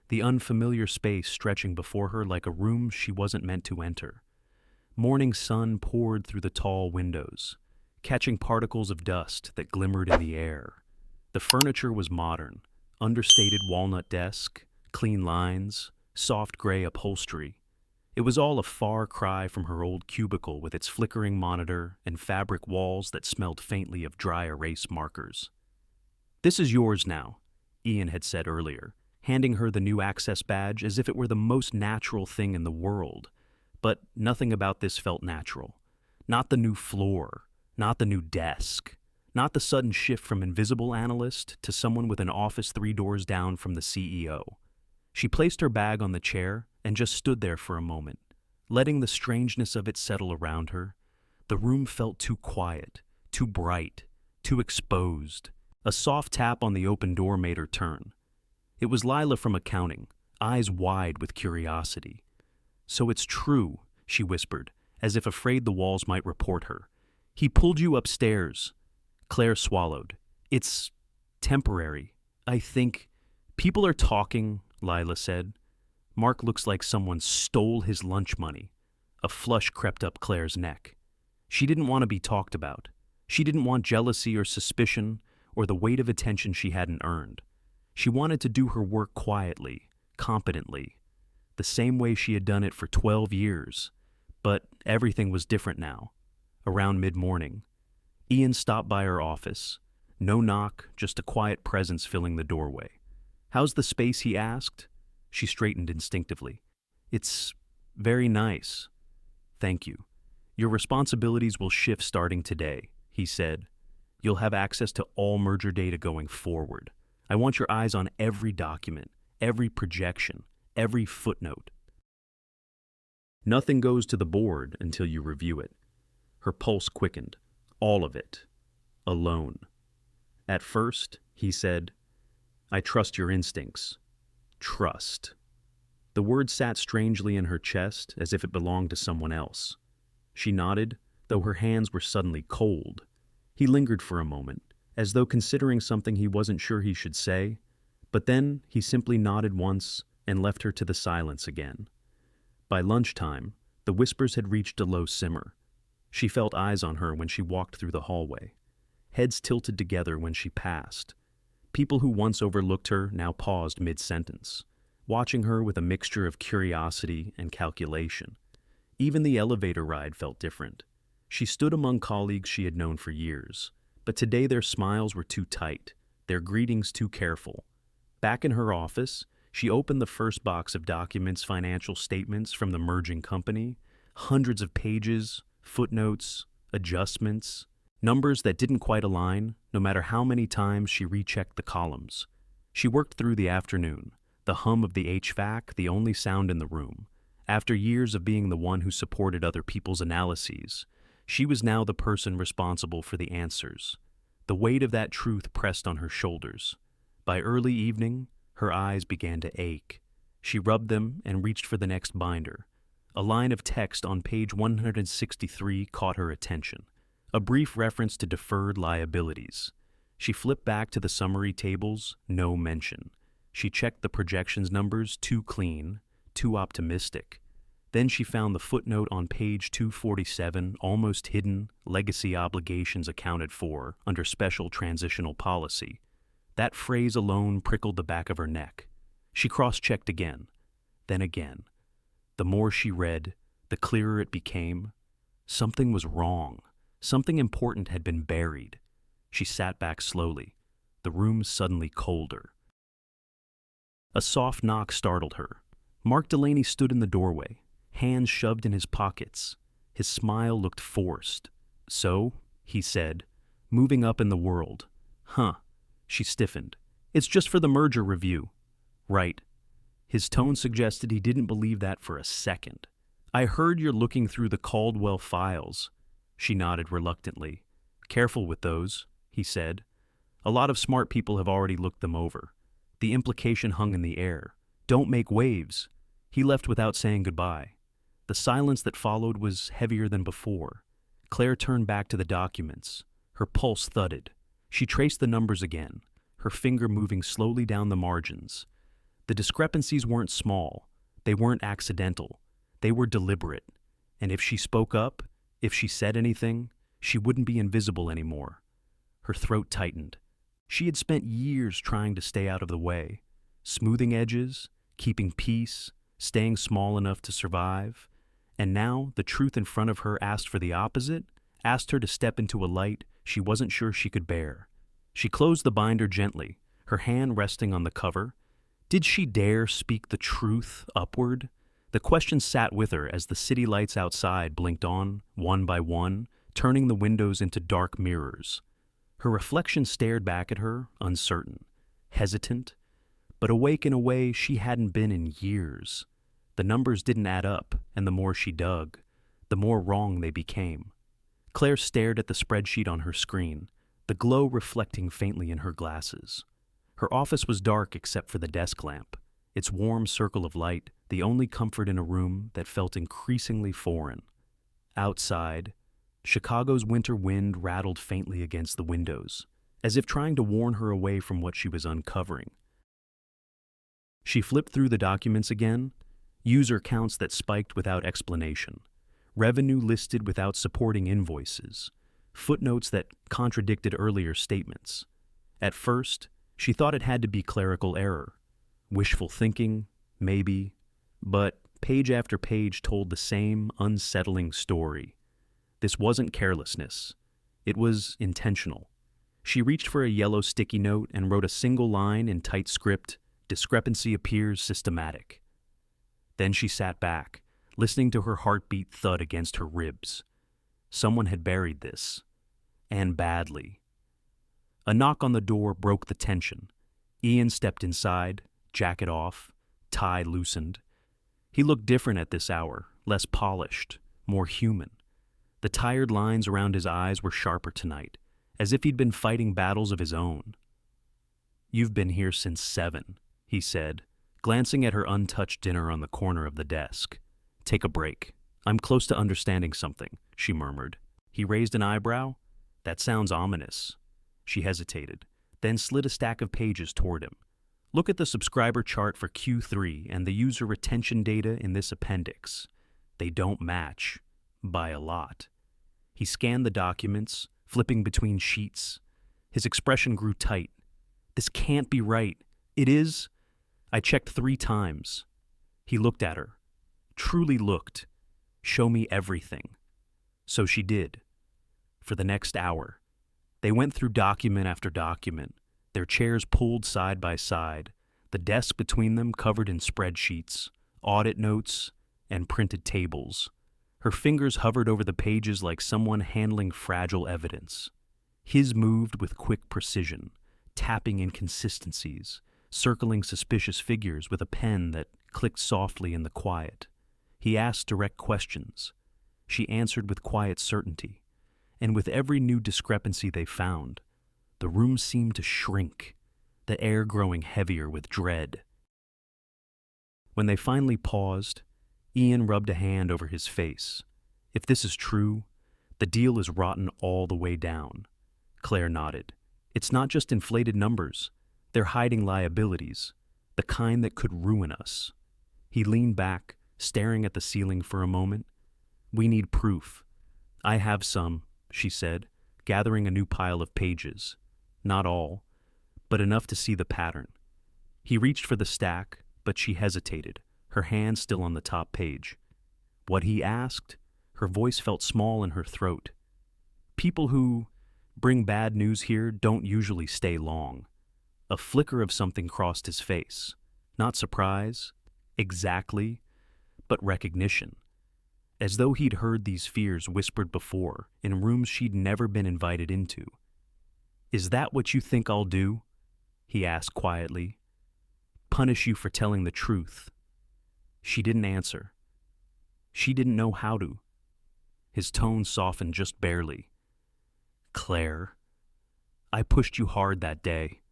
the unfamiliar space stretching before her like a room she wasn't meant to enter. Morning sun poured through the tall windows, catching particles of dust that glimmered in the air. The furniture was modern, understated walnut desk, clean lines, soft gray upholstery. It was all a far cry from her old cubicle with its flickering monitor and fabric walls that smelled faintly of dry erase markers. "This is yours now," Ian had said earlier, handing her the new access badge as if it were the most natural thing in the world. But nothing about this felt natural. Not the new floor, not the new desk, not the sudden shift from invisible analyst to someone with an office 3 doors down from the CEO. She placed her bag on the chair and just stood there for a moment, letting the strangeness of it settle around her. The room felt too quiet, too bright, too exposed. A soft tap on the open door made her turn. It was Lila from accounting, eyes wide with curiosity. "So it's true," she whispered, as if afraid the walls might report her. "He pulled you upstairs." Claire swallowed. "It's temporary. I think people are talking," Lila said. "Mark looks like someone stole his lunch money." A flush crept up Claire's neck. She didn't want to be talked about. She didn't want jealousy or suspicion or the weight of attention she hadn't earned. She wanted to do her work quietly, competently, the same way she had done it for 12 years. But everything was different now. Around mid-morning, Ian stopped by her office. No knock, just a quiet presence filling the doorway. "How's the space?" he asked. She straightened instinctively. "It's very nice. Thank you. Your responsibilities will shift starting today," he said. "You'll have access to all merger data going forward. I want your eyes on every document, every projection, every footnote. Nothing goes to the board until you review it." Her pulse quickened. All of it. Alone. "At first," he said, "I trust your instincts." Trust. The word sat strangely in her chest as if it belonged to someone else. She nodded, though her hands were suddenly cold. He lingered for a moment, as though considering something he wasn't sure he should say, but then he simply nodded once and left her to the silence again. By lunchtime, the whispers had reached a low simmer. She felt eyes on her when she walked through the hallway. Heads tilted together when she passed. People who once overlooked her now paused mid-sentence, watching her with a mixture of curiosity and calculation. Even the elevator ride felt different. She stood among colleagues she had known for years, but today their smiles were too tight, their greetings too careful. Back in her office, she opened the first box of documents, financial statements from the merging company, hundreds of pages, footnotes, adjustments, numbers that didn't quite align, no matter how many times she rechecked the columns. She worked through the afternoon, the hum of the HVAC the only sound in the room. After years of being the one who supported other people's analyses, she was now the person responsible for the answers. The weight of that truth pressed on her shoulders. By early evening, her eyes began to ache. She rubbed them and reached for the next binder. A line of text on page 163 caught her attention. A brief reference to deferred liabilities. She flipped back to the summary tables, no mention. She checked the projections numbers, too clean, too optimistic. Then she found the footnote on page 247, almost hidden, legacy obligations accounted for under special transitional policy. That phrase alone prickled the back of her neck. She cross-checked again, then again. The more she read, the clearer it became. Something was wrong. Something important had been buried. She sat back slowly, the room suddenly colder. A soft knock startled her. Mark Delaney stood in the doorway, hands shoved in his pockets. His smile looked forced. "So," he said, "moving up in the world." "Huh." She stiffened. "It's just for the merger review." "Right." His tone suggested he didn't believe that for a second. "I heard you're looking through the Caldwell files." She nodded reluctantly. "Careful with those," he said. "A lot of smart people have already looked them over." The implication hung in the air. "Don't make waves." He left without saying goodbye. The silence that followed was heavier than before. Claire turned back to the documents. Her pulse thudded. She traced the numbers again, her finger moving slowly down the margins. The discrepancies weren't small. They weren't accidental. They were deliberate. And if she spoke up, if she said anything, she wouldn't be invisible anymore. Her throat tightened. She had spent years trying to stay out of the way, smoothing edges, keeping peace, staying small enough to survive. And now the truth in front of her asked for the opposite, asked her to step into a light she wasn't sure she could bear. She closed the binder gently, her hand resting on the cover. Did she dare speak the truth upward? The question sat with her as the city lights outside blinked on, one by one, turning the windows into dark mirrors. Her reflection stared back at her, uncertain, hesitant, but awake in a way she hadn't been in years. The numbers didn't add up, and the more she dug, the more wrong they became. Claire stared at the spreadsheet on her screen, the glow reflecting faintly in her glasses. Her office was dark except for the desk lamp, its warm circle of light the only comfort in a room that felt increasingly foreign. Outside, Chicago's winter wind rattled faintly against the windows, as if trying to warn her away from what she was uncovering. She flipped through the documents again, user counts that spiked without explanation, revenue listed without supporting invoices, footnotes that contradicted earlier statements. At first, she thought it had to be clerical error, wishful thinking, maybe, but page after page told the same unsettling story. This wasn't carelessness. It was intentional. She reached for a yellow sticky note and wrote a single line in tight script, "Discrepancy appears systematic." Then she sat back, listening to her heartbeat thud against her ribs. Someone had buried this, and badly. A knock on the door broke the tension. Ian stepped inside, jacket off, tie loosened. He looked different at this hour, less polished, more human. The tired lines around his eyes were sharper tonight, as if he'd been fighting battles of his own. "You've been here since 7, he said, glancing at her untouched dinner on the corner of the desk. "Take a break. I'm close to understanding something," she murmured. He raised an eyebrow. "That sounds ominous." She hesitated, then slid a stack of pages toward him. "Look at the subscriber chart for Q3 and the user retention data in this appendix. They don't match, by a lot." He scanned the documents, flipping between sheets. His expression grew tight. "This can't be right. It is? I checked 3 times. He looked at her. Truly looked. "Show me everything." So she did. For the next hour. They went through document after document, their chairs pulled side by side, the desk between them covered in spreadsheets, audit notes, and printed tables. Her fingers hovered over the pages like someone handling fragile evidence. His moved with quick precision, tapping inconsistencies, circling suspicious figures with a pen that clicked softly in the quiet. He asked direct questions. She answered with quiet certainty. And with every new discrepancy they found, the room seemed to shrink, the air growing heavier with dread. When they finally paused, Ian rubbed a hand over his face. "If this is true, the deal is rotten all the way down." Claire nodded. "It's not just inflated numbers. They're hiding liabilities, the kind that could ruin us." He leaned back, staring at the ceiling for a moment. "We need proof." "I have some," she said, gathering a new pile of pages. Not all, but enough to see the pattern. He reached for the stack, but she hesitated, her hand still on the top page. What he asked, her voice felt small in her throat. "People who bring bad news here don't usually stay long." A flicker of something crossed his face. Not surprise, exactly, but recognition. As though he'd heard these fears whispered before, in rooms she'd never been invited into. "Is that what you think I'll do?" he asked quietly. "Punish you for telling the truth?" She didn't answer. She didn't know how to. His tone softened just barely. "Claire, I pushed you hard that day.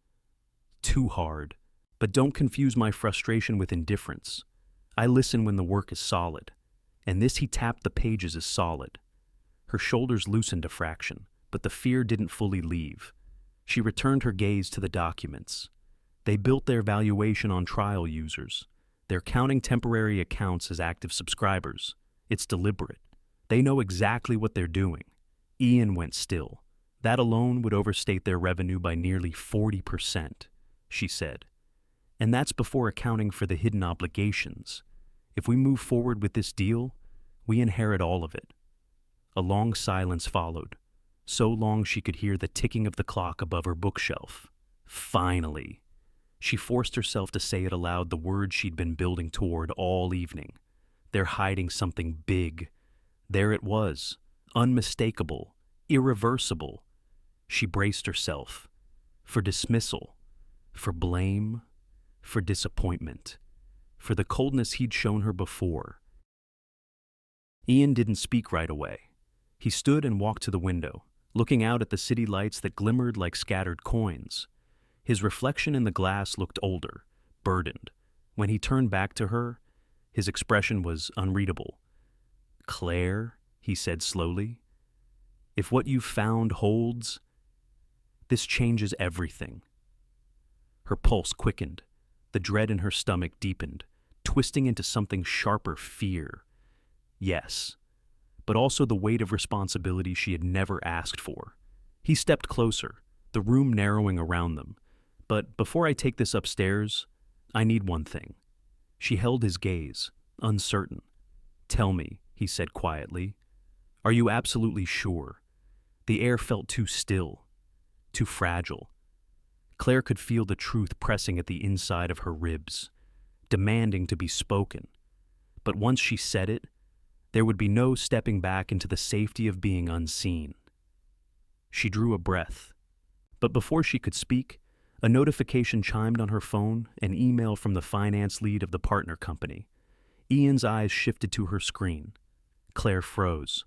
Too hard. But don't confuse my frustration with indifference. I listen when the work is solid. And this he tapped the pages as solid." Her shoulders loosened a fraction, but the fear didn't fully leave. She returned her gaze to the documents. They built their valuation on trial users. They're counting temporary accounts as active subscribers. It's deliberate. They know exactly what they're doing. Ian went still. That alone would overstate their revenue by nearly 40%, she said. And that's before accounting for the hidden obligations. If we move forward with this deal, we inherit all of it." A long silence followed, so long she could hear the ticking of the clock above her bookshelf. Finally, she forced herself to say it aloud, the words she'd been building toward all evening. They're hiding something big. There it was, unmistakable, irreversible. She braced herself. For dismissal, for blame, for disappointment, for the coldness he'd shown her before. Ian didn't speak right away. He stood and walked to the window, looking out at the city lights that glimmered like scattered coins. His reflection in the glass looked older, burdened. When he turned back to her, his expression was unreadable. "Claire," he said slowly, "if what you've found holds, this changes everything." Her pulse quickened. The dread in her stomach deepened, twisting into something sharper, fear. Yes, but also the weight of responsibility she had never asked for. He stepped closer, the room narrowing around them. "But before I take this upstairs, I need one thing." She held his gaze, uncertain. "Tell me," he said quietly. "Are you absolutely sure?" The air felt too still, too fragile. Claire could feel the truth pressing at the inside of her ribs, demanding to be spoken. But once she said it, there would be no stepping back into the safety of being unseen. She drew a breath. But before she could speak, a notification chimed on her phone, an email from the finance lead of the partner company. Ian's eyes shifted to her screen. Claire froze.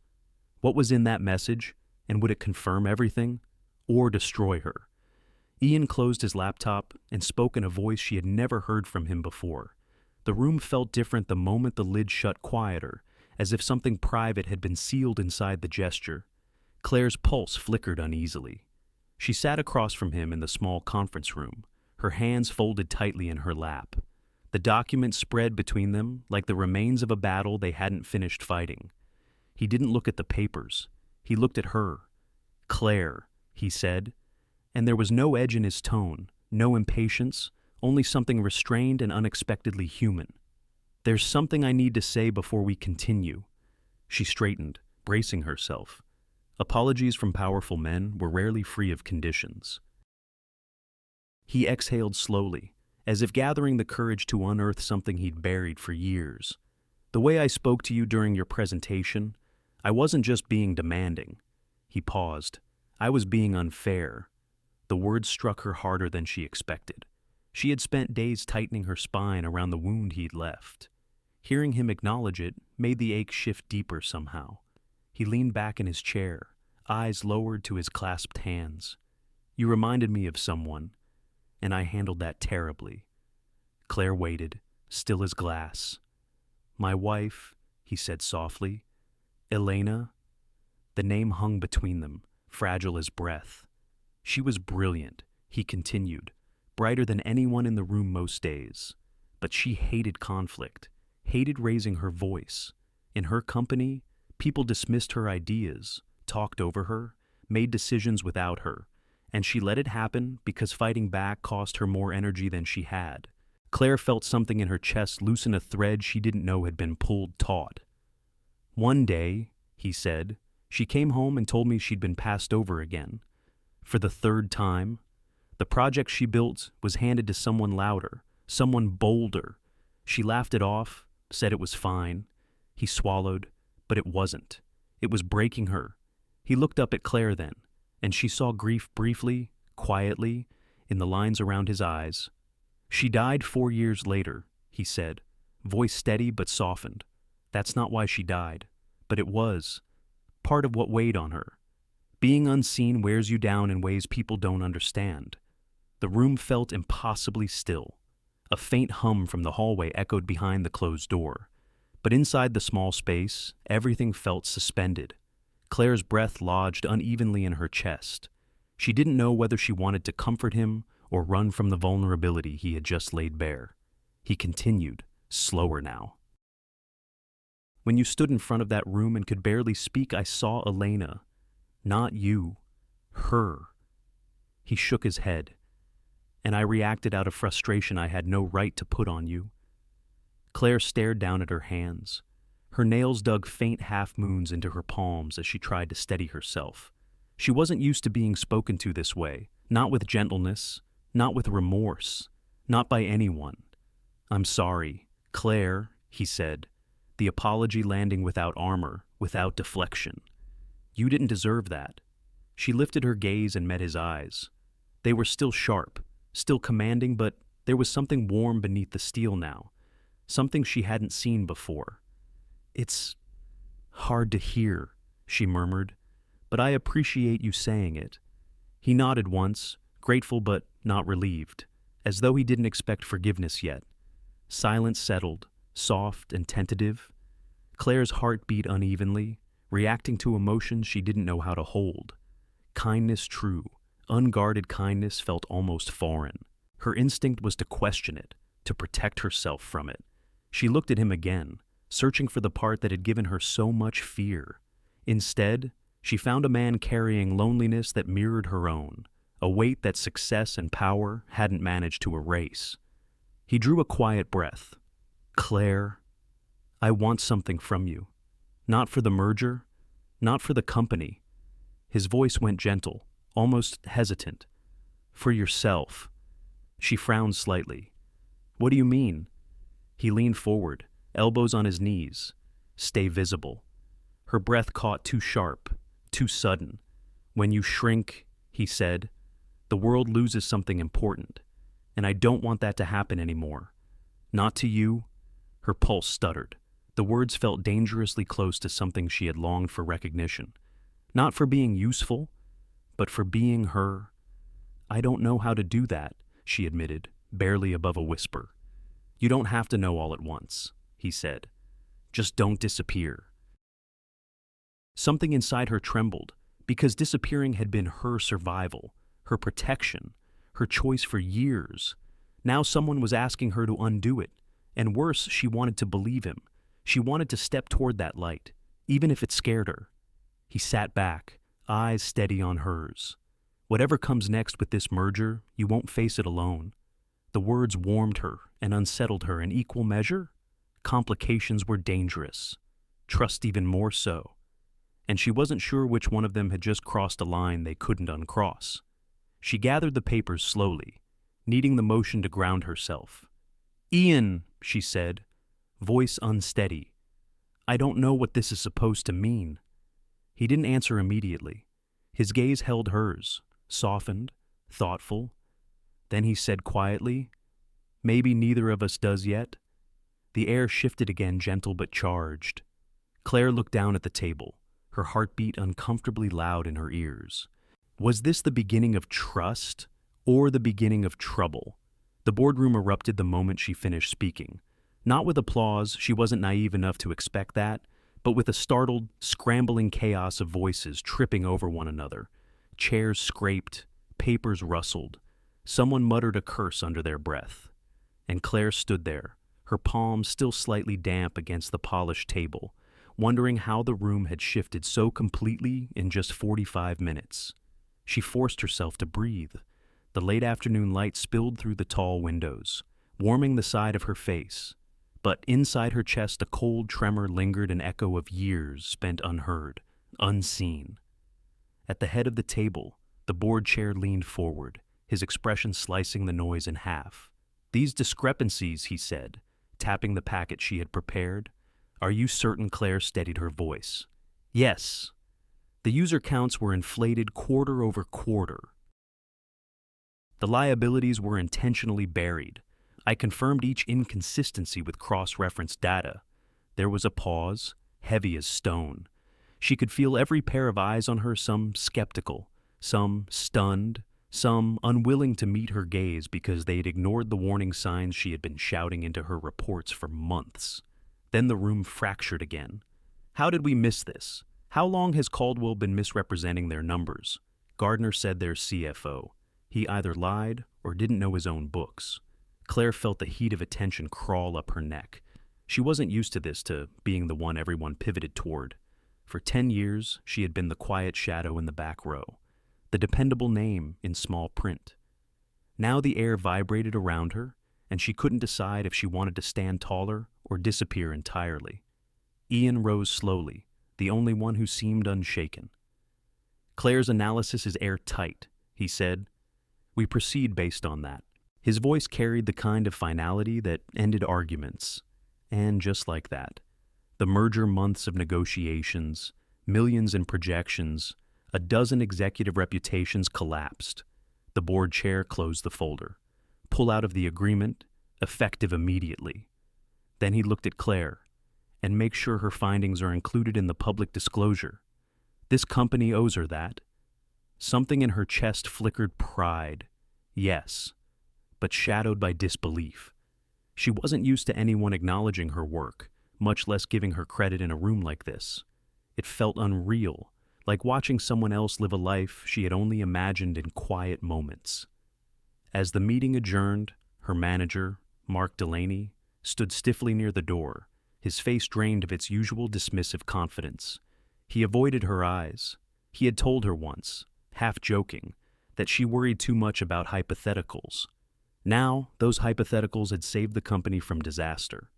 What was in that message, and would it confirm everything, or destroy her? Ian closed his laptop and spoke in a voice she had never heard from him before. The room felt different the moment the lid shut, quieter, as if something private had been sealed inside the gesture. Claire's pulse flickered uneasily. She sat across from him in the small conference room, her hands folded tightly in her lap. The document spread between them like the remains of a battle they hadn't finished fighting. He didn't look at the papers. He looked at her. "Claire," he said, and there was no edge in his tone, no impatience, only something restrained and unexpectedly human. "There's something I need to say before we continue." She straightened, bracing herself. Apologies from powerful men were rarely free of conditions. He exhaled slowly, as if gathering the courage to unearth something he'd buried for years. "The way I spoke to you during your presentation, I wasn't just being demanding." He paused. "I was being unfair." The words struck her harder than she expected. She had spent days tightening her spine around the wound he'd left. Hearing him acknowledge it made the ache shift deeper somehow. He leaned back in his chair, eyes lowered to his clasped hands. "You reminded me of someone, and I handled that terribly." Claire waited, still as glass. "My wife," he said softly. "Elena." The name hung between them, fragile as breath. "She was brilliant," he continued, "brighter than anyone in the room most days. But she hated conflict, hated raising her voice. In her company, people dismissed her ideas, talked over her, made decisions without her, and she let it happen because fighting back cost her more energy than she had." Claire felt something in her chest loosen a thread she didn't know had been pulled taut. "One day," he said, "she came home and told me she'd been passed over again. For the third time. The project she built was handed to someone louder, someone bolder. She laughed it off, said it was fine." He swallowed, but it wasn't. It was breaking her. He looked up at Claire then, and she saw grief briefly, quietly, in the lines around his eyes. "She died 4 years later," he said, voice steady but softened. "That's not why she died, but it was part of what weighed on her. Being unseen wears you down in ways people don't understand." The room felt impossibly still. A faint hum from the hallway echoed behind the closed door. But inside the small space, everything felt suspended. Claire's breath lodged unevenly in her chest. She didn't know whether she wanted to comfort him or run from the vulnerability he had just laid bare. He continued, slower now. "When you stood in front of that room and could barely speak, I saw Elena. Not you. Her." He shook his head. "And I reacted out of frustration I had no right to put on you." Claire stared down at her hands. Her nails dug faint half-moons into her palms as she tried to steady herself. She wasn't used to being spoken to this way, not with gentleness, not with remorse, not by anyone. "I'm sorry, Claire," he said, the apology landing without armor, without deflection. "You didn't deserve that." She lifted her gaze and met his eyes. They were still sharp, still commanding, but there was something warm beneath the steel now, something she hadn't seen before. "It's hard to hear," she murmured, "but I appreciate you saying it." He nodded once, grateful but not relieved, as though he didn't expect forgiveness yet. Silence settled, soft and tentative. Claire's heart beat unevenly, reacting to emotions she didn't know how to hold. Kindness true, unguarded kindness felt almost foreign. Her instinct was to question it, to protect herself from it. She looked at him again, searching for the part that had given her so much fear. Instead, she found a man carrying loneliness that mirrored her own, a weight that success and power hadn't managed to erase. He drew a quiet breath. "Claire, I want something from you. Not for the merger, not for the company." His voice went gentle, almost hesitant. "For yourself." She frowned slightly. "What do you mean?" He leaned forward, elbows on his knees. "Stay visible." Her breath caught too sharp, too sudden. "When you shrink," he said, "the world loses something important, and I don't want that to happen anymore. Not to you." Her pulse stuttered. The words felt dangerously close to something she had longed for recognition. Not for being useful, but for being her. "I don't know how to do that," she admitted, barely above a whisper. "You don't have to know all at once," he said. "Just don't disappear." Something inside her trembled, because disappearing had been her survival, her protection, her choice for years. Now someone was asking her to undo it, and worse, she wanted to believe him. She wanted to step toward that light, even if it scared her. He sat back, eyes steady on hers. "Whatever comes next with this merger, you won't face it alone." The words warmed her and unsettled her in equal measure. Complications were dangerous. Trust even more so. And she wasn't sure which one of them had just crossed a line they couldn't uncross. She gathered the papers slowly, needing the motion to ground herself. "Ian," she said, voice unsteady, "I don't know what this is supposed to mean." He didn't answer immediately. His gaze held hers, softened, thoughtful. Then he said quietly, "Maybe neither of us does yet." The air shifted again, gentle but charged. Claire looked down at the table, her heartbeat uncomfortably loud in her ears. Was this the beginning of trust or the beginning of trouble? The boardroom erupted the moment she finished speaking. Not with applause, she wasn't naive enough to expect that, but with a startled, scrambling chaos of voices tripping over one another. Chairs scraped, papers rustled. Someone muttered a curse under their breath. And Claire stood there, her palms still slightly damp against the polished table, wondering how the room had shifted so completely in just 45 minutes. She forced herself to breathe. The late afternoon light spilled through the tall windows, warming the side of her face. But inside her chest a cold tremor lingered, an echo of years spent unheard, unseen. At the head of the table, the board chair leaned forward, his expression slicing the noise in half. "These discrepancies," he said, tapping the packet she had prepared. "Are you certain?" Claire steadied her voice. "Yes." The user counts were inflated quarter over quarter. The liabilities were intentionally buried. I confirmed each inconsistency with cross-reference data. There was a pause, heavy as stone. She could feel every pair of eyes on her, some skeptical, some stunned, some unwilling to meet her gaze because they had ignored the warning signs she had been shouting into her reports for months. Then the room fractured again. "How did we miss this? How long has Caldwell been misrepresenting their numbers?" Gardner said their CFO. He either lied or didn't know his own books. Claire felt the heat of attention crawl up her neck. She wasn't used to this, to being the one everyone pivoted toward. For 10 years, she had been the quiet shadow in the back row, the dependable name in small print. Now the air vibrated around her, and she couldn't decide if she wanted to stand taller or disappear entirely. Ian rose slowly, the only one who seemed unshaken. Claire's analysis is airtight, he said. We proceed based on that. His voice carried the kind of finality that ended arguments. And just like that, the merger months of negotiations, millions in projections, a dozen executive reputations collapsed. The board chair closed the folder. Pull out of the agreement, effective immediately. Then he looked at Claire, and make sure her findings are included in the public disclosure. This company owes her that. Something in her chest flickered pride. Yes, but shadowed by disbelief. She wasn't used to anyone acknowledging her work, much less giving her credit in a room like this. It felt unreal, like watching someone else live a life she had only imagined in quiet moments. As the meeting adjourned, her manager, Mark Delaney, stood stiffly near the door, his face drained of its usual dismissive confidence. He avoided her eyes. He had told her once, half joking, that she worried too much about hypotheticals. Now, those hypotheticals had saved the company from disaster.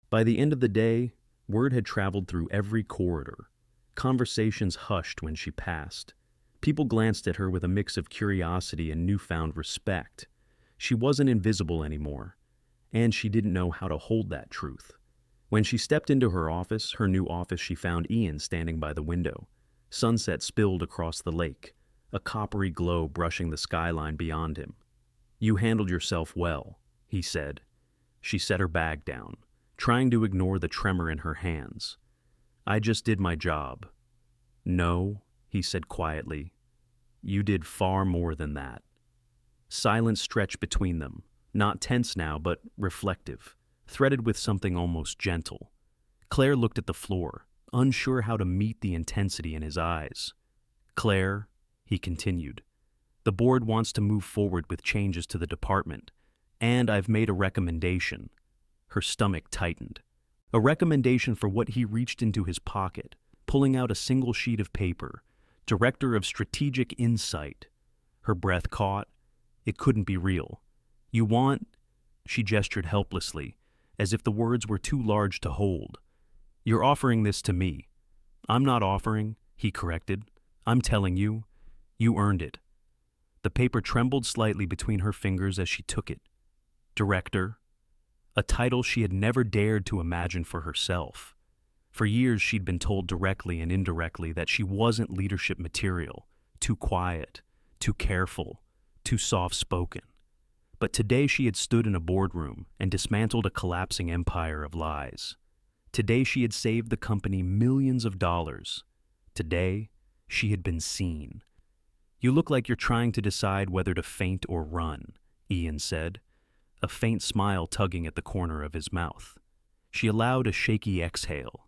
By the end of the day, word had traveled through every corridor. Conversations hushed when she passed. People glanced at her with a mix of curiosity and newfound respect. She wasn't invisible anymore, and she didn't know how to hold that truth. When she stepped into her new office, she found Ian standing by the window. Sunset spilled across the lake, a coppery glow brushing the skyline beyond him. You handled yourself well, he said. She set her bag down, trying to ignore the tremor in her hands. I just did my job. No, he said quietly. You did far more than that. Silence stretched between them, not tense now, but reflective, threaded with something almost gentle. Claire looked at the floor, unsure how to meet the intensity in his eyes. Claire, he continued, the board wants to move forward with changes to the department, and I've made a recommendation. Her stomach tightened. A recommendation for what he reached into his pocket, pulling out a single sheet of paper. Director of Strategic Insight. Her breath caught. It couldn't be real. You want? She gestured helplessly, as if the words were too large to hold. You're offering this to me. I'm not offering, he corrected. I'm telling you, you earned it. The paper trembled slightly between her fingers as she took it. Director. A title she had never dared to imagine for herself. For years she'd been told directly and indirectly that she wasn't leadership material, too quiet, too careful, too soft-spoken. But today she had stood in a boardroom and dismantled a collapsing empire of lies. Today she had saved the company millions of dollars. Today she had been seen. You look like you're trying to decide whether to faint or run, Ian said, a faint smile tugging at the corner of his mouth. She allowed a shaky exhale.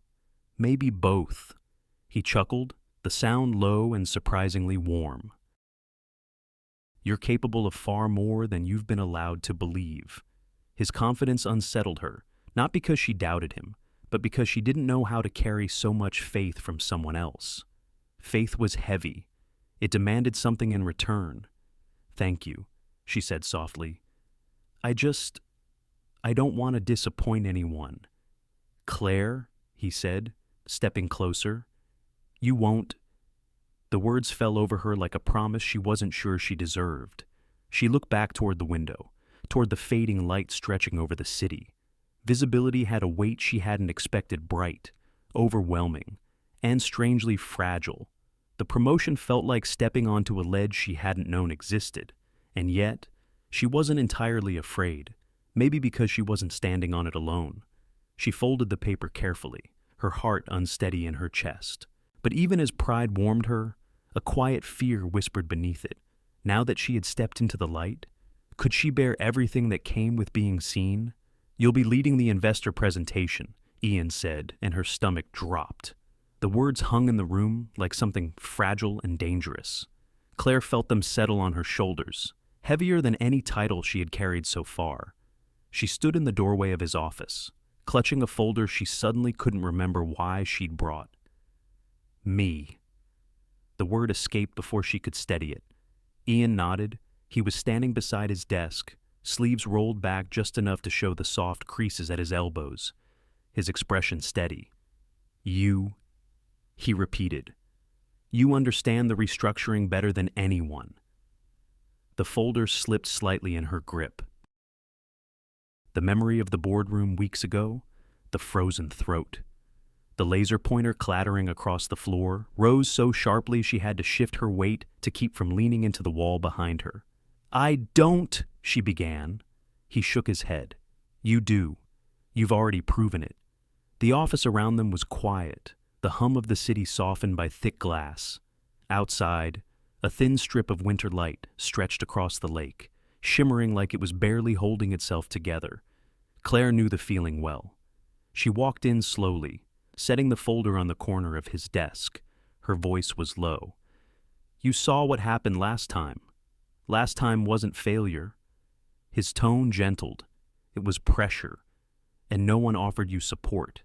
Maybe both. He chuckled, the sound low and surprisingly warm. You're capable of far more than you've been allowed to believe. His confidence unsettled her, not because she doubted him, but because she didn't know how to carry so much faith from someone else. Faith was heavy. It demanded something in return. Thank you, she said softly. I don't want to disappoint anyone. Claire, he said, stepping closer. You won't. The words fell over her like a promise she wasn't sure she deserved. She looked back toward the window, toward the fading light stretching over the city. Visibility had a weight she hadn't expected, bright, overwhelming, and strangely fragile. The promotion felt like stepping onto a ledge she hadn't known existed, and yet, she wasn't entirely afraid, maybe because she wasn't standing on it alone. She folded the paper carefully, her heart unsteady in her chest. But even as pride warmed her, a quiet fear whispered beneath it. Now that she had stepped into the light, could she bear everything that came with being seen? You'll be leading the investor presentation, Ian said, and her stomach dropped. The words hung in the room like something fragile and dangerous. Claire felt them settle on her shoulders, heavier than any title she had carried so far. She stood in the doorway of his office, clutching a folder she suddenly couldn't remember why she'd brought. Me. The word escaped before she could steady it. Ian nodded. He was standing beside his desk, sleeves rolled back just enough to show the soft creases at his elbows, his expression steady. You, he repeated. You understand the restructuring better than anyone. The folder slipped slightly in her grip. The memory of the boardroom weeks ago, the frozen throat. The laser pointer clattering across the floor rose so sharply she had to shift her weight to keep from leaning into the wall behind her. I don't, she began. He shook his head. You do. You've already proven it. The office around them was quiet, the hum of the city softened by thick glass. Outside, a thin strip of winter light stretched across the lake, shimmering like it was barely holding itself together. Claire knew the feeling well. She walked in slowly, setting the folder on the corner of his desk. Her voice was low. You saw what happened last time. Last time wasn't failure. His tone gentled. It was pressure, and no one offered you support.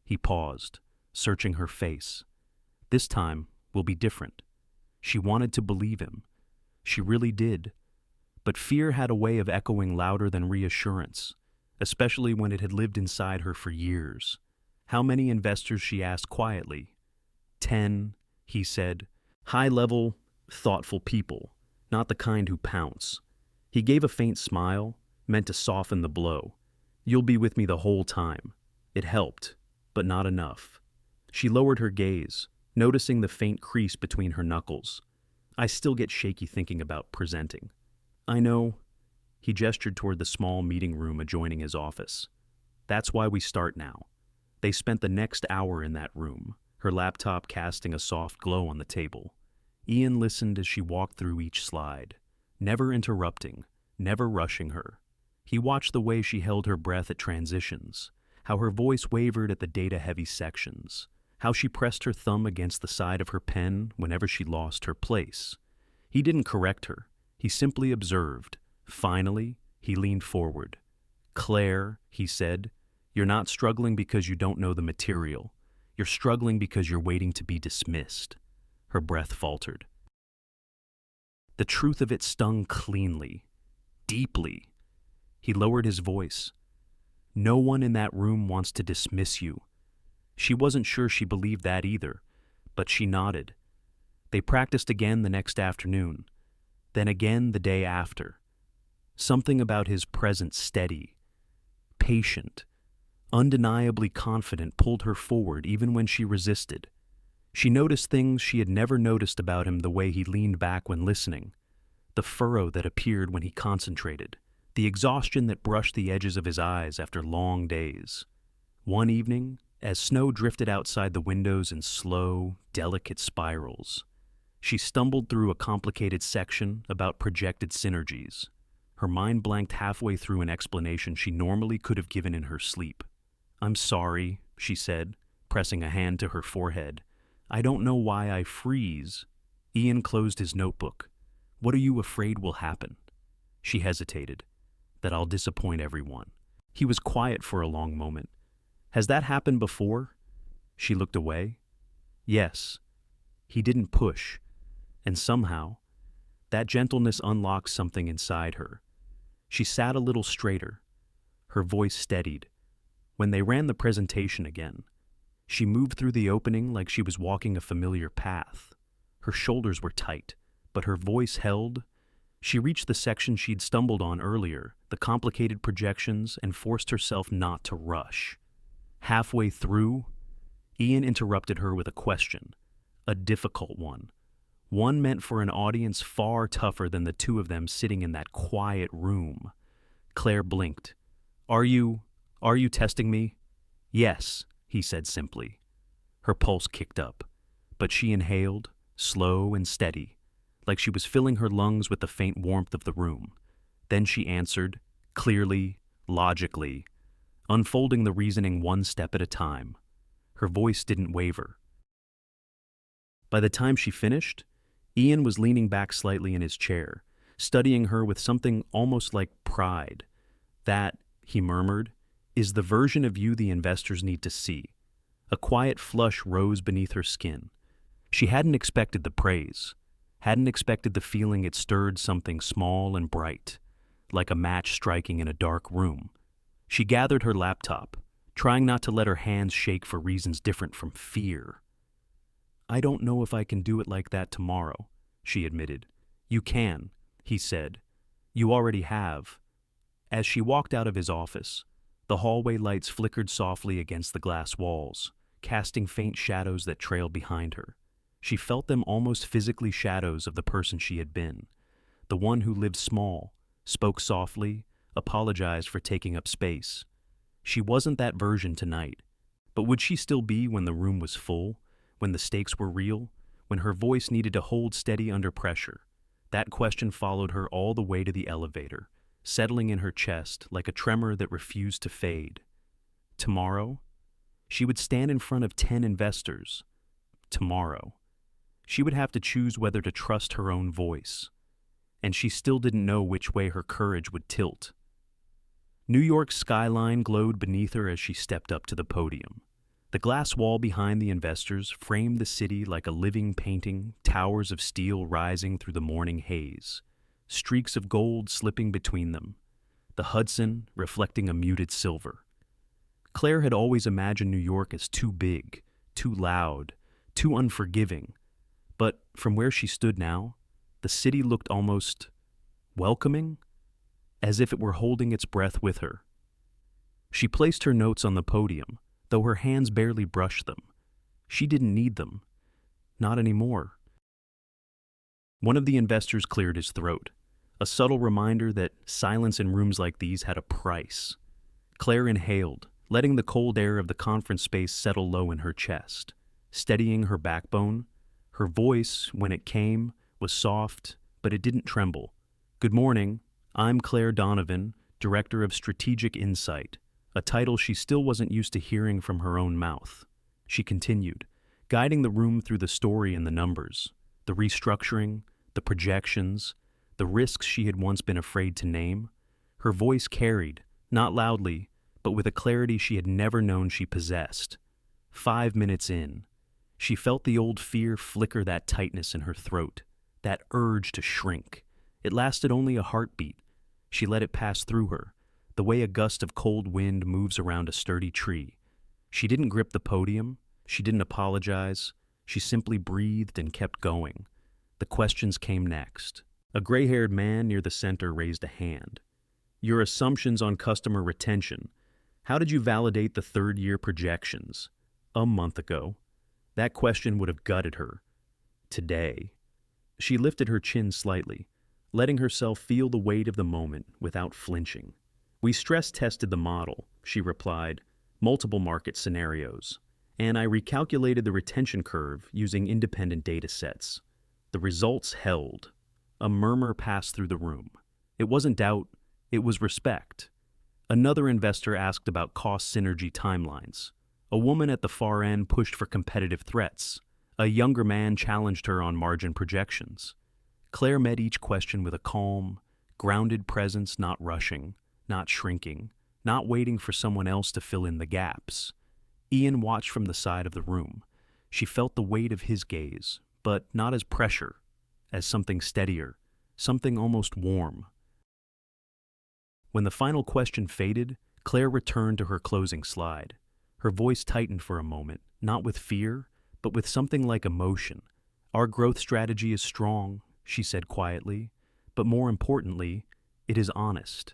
He paused, searching her face. This time will be different. She wanted to believe him. She really did. But fear had a way of echoing louder than reassurance, especially when it had lived inside her for years. How many investors, she asked quietly. 10, he said. High-level, thoughtful people, not the kind who pounce. He gave a faint smile, meant to soften the blow. You'll be with me the whole time. It helped, but not enough. She lowered her gaze, noticing the faint crease between her knuckles. I still get shaky thinking about presenting. I know. He gestured toward the small meeting room adjoining his office. That's why we start now. They spent the next hour in that room, her laptop casting a soft glow on the table. Ian listened as she walked through each slide, never interrupting, never rushing her. He watched the way she held her breath at transitions, how her voice wavered at the data-heavy sections, how she pressed her thumb against the side of her pen whenever she lost her place. He didn't correct her. He simply observed. Finally, he leaned forward. Claire, he said, you're not struggling because you don't know the material. You're struggling because you're waiting to be dismissed. Her breath faltered. The truth of it stung cleanly, deeply. He lowered his voice. No one in that room wants to dismiss you. She wasn't sure she believed that either, but she nodded. They practiced again the next afternoon, then again the day after. Something about his presence steady, patient, undeniably confident pulled her forward even when she resisted. She noticed things she had never noticed about him, the way he leaned back when listening, the furrow that appeared when he concentrated, the exhaustion that brushed the edges of his eyes after long days. One evening, as snow drifted outside the windows in slow, delicate spirals, she stumbled through a complicated section about projected synergies. Her mind blanked halfway through an explanation she normally could have given in her sleep. I'm sorry, she said, pressing a hand to her forehead. I don't know why I freeze. Ian closed his notebook. What are you afraid will happen? She hesitated. That I'll disappoint everyone. He was quiet for a long moment. Has that happened before? She looked away. Yes. He didn't push. And somehow, that gentleness unlocked something inside her. She sat a little straighter. Her voice steadied. When they ran the presentation again, she moved through the opening like she was walking a familiar path. Her shoulders were tight, but her voice held. She reached the section she'd stumbled on earlier, the complicated projections, and forced herself not to rush. Halfway through, Ian interrupted her with a question, a difficult one meant for an audience far tougher than the two of them sitting in that quiet room. Claire blinked. Are you testing me? Yes, he said simply. Her pulse kicked up, but she inhaled, slow and steady, like she was filling her lungs with the faint warmth of the room. Then she answered, clearly, logically, unfolding the reasoning one step at a time. Her voice didn't waver. By the time she finished, Ian was leaning back slightly in his chair, studying her with something almost like pride. That, he murmured, is the version of you the investors need to see. A quiet flush rose beneath her skin. She hadn't expected the praise, hadn't expected the feeling it stirred something small and bright, like a match striking in a dark room. She gathered her laptop, trying not to let her hands shake for reasons different from fear. "I don't know if I can do it like that tomorrow," she admitted. "You can," he said. "You already have." As she walked out of his office, the hallway lights flickered softly against the glass walls, casting faint shadows that trailed behind her. She felt them almost physically shadows of the person she had been, the one who lived small, spoke softly, apologized for taking up space. She wasn't that version tonight, but would she still be when the room was full, when the stakes were real, when her voice needed to hold steady under pressure? That question followed her all the way to the elevator, settling in her chest like a tremor that refused to fade. Tomorrow, she would stand in front of 10 investors. Tomorrow, she would have to choose whether to trust her own voice. And she still didn't know which way her courage would tilt. New York's skyline glowed beneath her as she stepped up to the podium. The glass wall behind the investors framed the city like a living painting, towers of steel rising through the morning haze, streaks of gold slipping between them, the Hudson reflecting a muted silver. Claire had always imagined New York as too big, too loud, too unforgiving. But from where she stood now, the city looked almost welcoming, as if it were holding its breath with her. She placed her notes on the podium, though her hands barely brushed them. She didn't need them. Not anymore. One of the investors cleared his throat, a subtle reminder that silence in rooms like these had a price. Claire inhaled, letting the cold air of the conference space settle low in her chest, steadying her backbone. Her voice, when it came, was soft, but it didn't tremble. "Good morning. I'm Claire Donovan, Director of Strategic Insight," a title she still wasn't used to hearing from her own mouth. She continued, guiding the room through the story and the numbers, the restructuring, the projections, the risks she had once been afraid to name. Her voice carried, not loudly, but with a clarity she had never known she possessed. 5 minutes in, she felt the old fear flicker that tightness in her throat, that urge to shrink. It lasted only a heartbeat. She let it pass through her, the way a gust of cold wind moves around a sturdy tree. She didn't grip the podium. She didn't apologize. She simply breathed and kept going. The questions came next. A gray-haired man near the center raised a hand. "Your assumptions on customer retention. How did you validate the third-year projections?" "A month ago." That question would have gutted her. Today. She lifted her chin slightly, letting herself feel the weight of the moment without flinching. "We stress-tested the model," she replied, "multiple market scenarios, and I recalculated the retention curve using independent data sets. The results held." A murmur passed through the room. It wasn't doubt, it was respect. Another investor asked about cost synergy timelines. A woman at the far end pushed for competitive threats. A younger man challenged her on margin projections. Claire met each question with a calm, grounded presence, not rushing, not shrinking, not waiting for someone else to fill in the gaps. Ian watched from the side of the room. She felt the weight of his gaze, but not as pressure, as something steadier, something almost warm. When the final question faded, Claire returned to her closing slide. Her voice tightened for a moment, not with fear, but with something like emotion. "Our growth strategy is strong," she said quietly, "but more importantly, it is honest.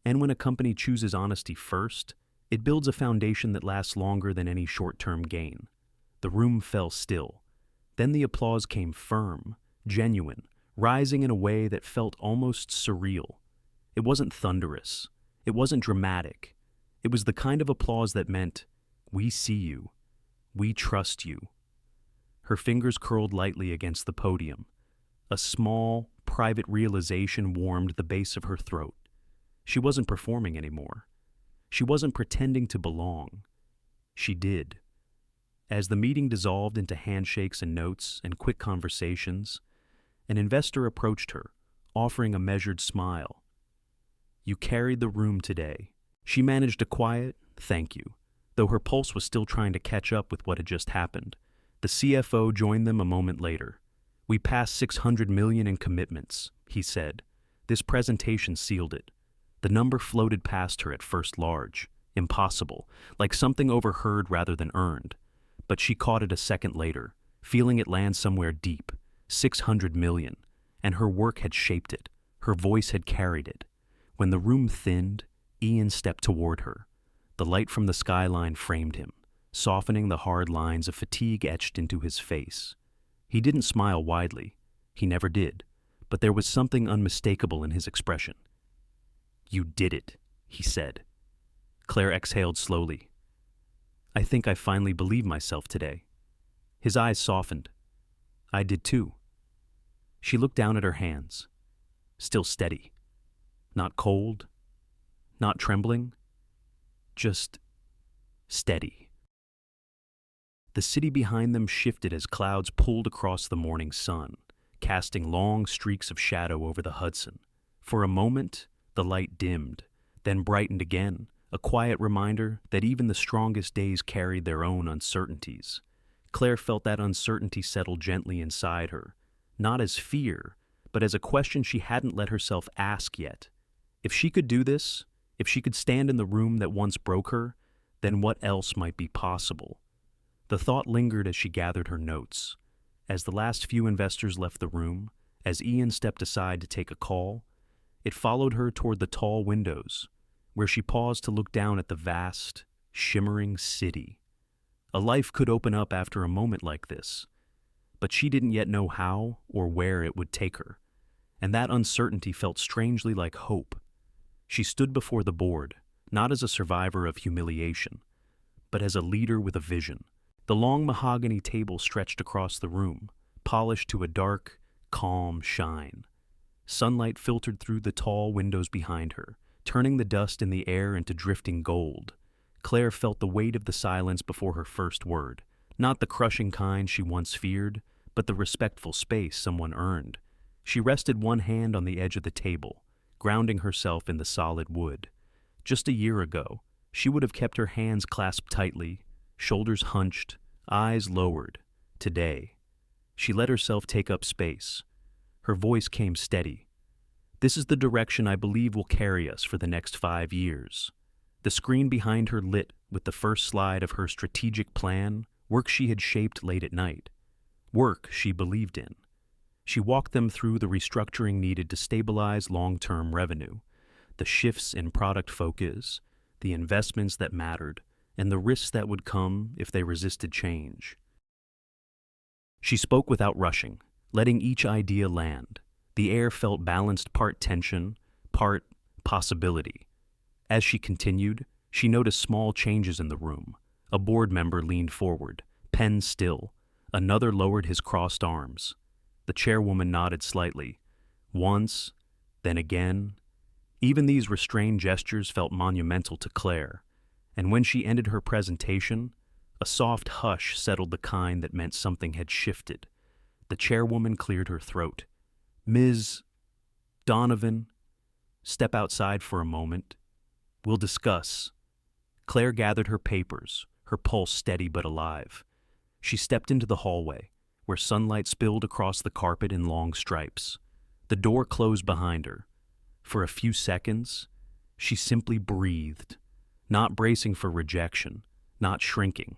And when a company chooses honesty first, it builds a foundation that lasts longer than any short-term gain." The room fell still. Then the applause came firm, genuine, rising in a way that felt almost surreal. It wasn't thunderous. It wasn't dramatic. It was the kind of applause that meant, "We see you. We trust you." Her fingers curled lightly against the podium. A small, private realization warmed the base of her throat. She wasn't performing anymore. She wasn't pretending to belong. She did. As the meeting dissolved into handshakes and notes and quick conversations, an investor approached her, offering a measured smile. "You carried the room today." She managed a quiet, "Thank you," though her pulse was still trying to catch up with what had just happened. The CFO joined them a moment later. "We passed $600 million in commitments," he said. "This presentation sealed it. The number floated past her at first large, impossible, like something overheard rather than earned. But she caught it a second later, feeling it land somewhere deep, 600 million, and her work had shaped it, her voice had carried it. When the room thinned, Ian stepped toward her. The light from the skyline framed him, softening the hard lines of fatigue etched into his face. He didn't smile widely. He never did. But there was something unmistakable in his expression. "You did it," he said. Claire exhaled slowly. "I think I finally believe myself today." His eyes softened. "I did too." She looked down at her hands. Still steady. Not cold. Not trembling. Just steady. The city behind them shifted as clouds pulled across the morning sun, casting long streaks of shadow over the Hudson. For a moment, the light dimmed, then brightened again, a quiet reminder that even the strongest days carried their own uncertainties. Claire felt that uncertainty settle gently inside her, not as fear, but as a question she hadn't let herself ask yet. If she could do this, if she could stand in the room that once broke her, then what else might be possible? The thought lingered as she gathered her notes. As the last few investors left the room, as Ian stepped aside to take a call, it followed her toward the tall windows, where she paused to look down at the vast, shimmering city. A life could open up after a moment like this, but she didn't yet know how or where it would take her, and that uncertainty felt strangely like hope. She stood before the board, not as a survivor of humiliation, but as a leader with a vision. The long mahogany table stretched across the room, polished to a dark, calm shine. Sunlight filtered through the tall windows behind her, turning the dust in the air into drifting gold. Claire felt the weight of the silence before her first word, not the crushing kind she once feared, but the respectful space someone earned. She rested one hand on the edge of the table, grounding herself in the solid wood. Just a year ago, she would have kept her hands clasped tightly, shoulders hunched, eyes lowered. Today, she let herself take up space. Her voice came steady. "This is the direction I believe will carry us for the next 5 years." The screen behind her lit with the first slide of her strategic plan, work she had shaped late at night. Work she believed in. She walked them through the restructuring needed to stabilize long-term revenue, the shifts in product focus, the investments that mattered, and the risks that would come if they resisted change. She spoke without rushing, letting each idea land. The air felt balanced, part tension, part possibility. As she continued, she noticed small changes in the room. A board member leaned forward, pen still. Another lowered his crossed arms. The chairwoman nodded slightly. Once, then again. Even these restrained gestures felt monumental to Claire. And when she ended her presentation, a soft hush settled, the kind that meant something had shifted. The chairwoman cleared her throat. "Ms. Donovan, step outside for a moment. We'll discuss." Claire gathered her papers, her pulse steady but alive. She stepped into the hallway, where sunlight spilled across the carpet in long stripes. The door closed behind her. For a few seconds, she simply breathed, not bracing for rejection, not shrinking,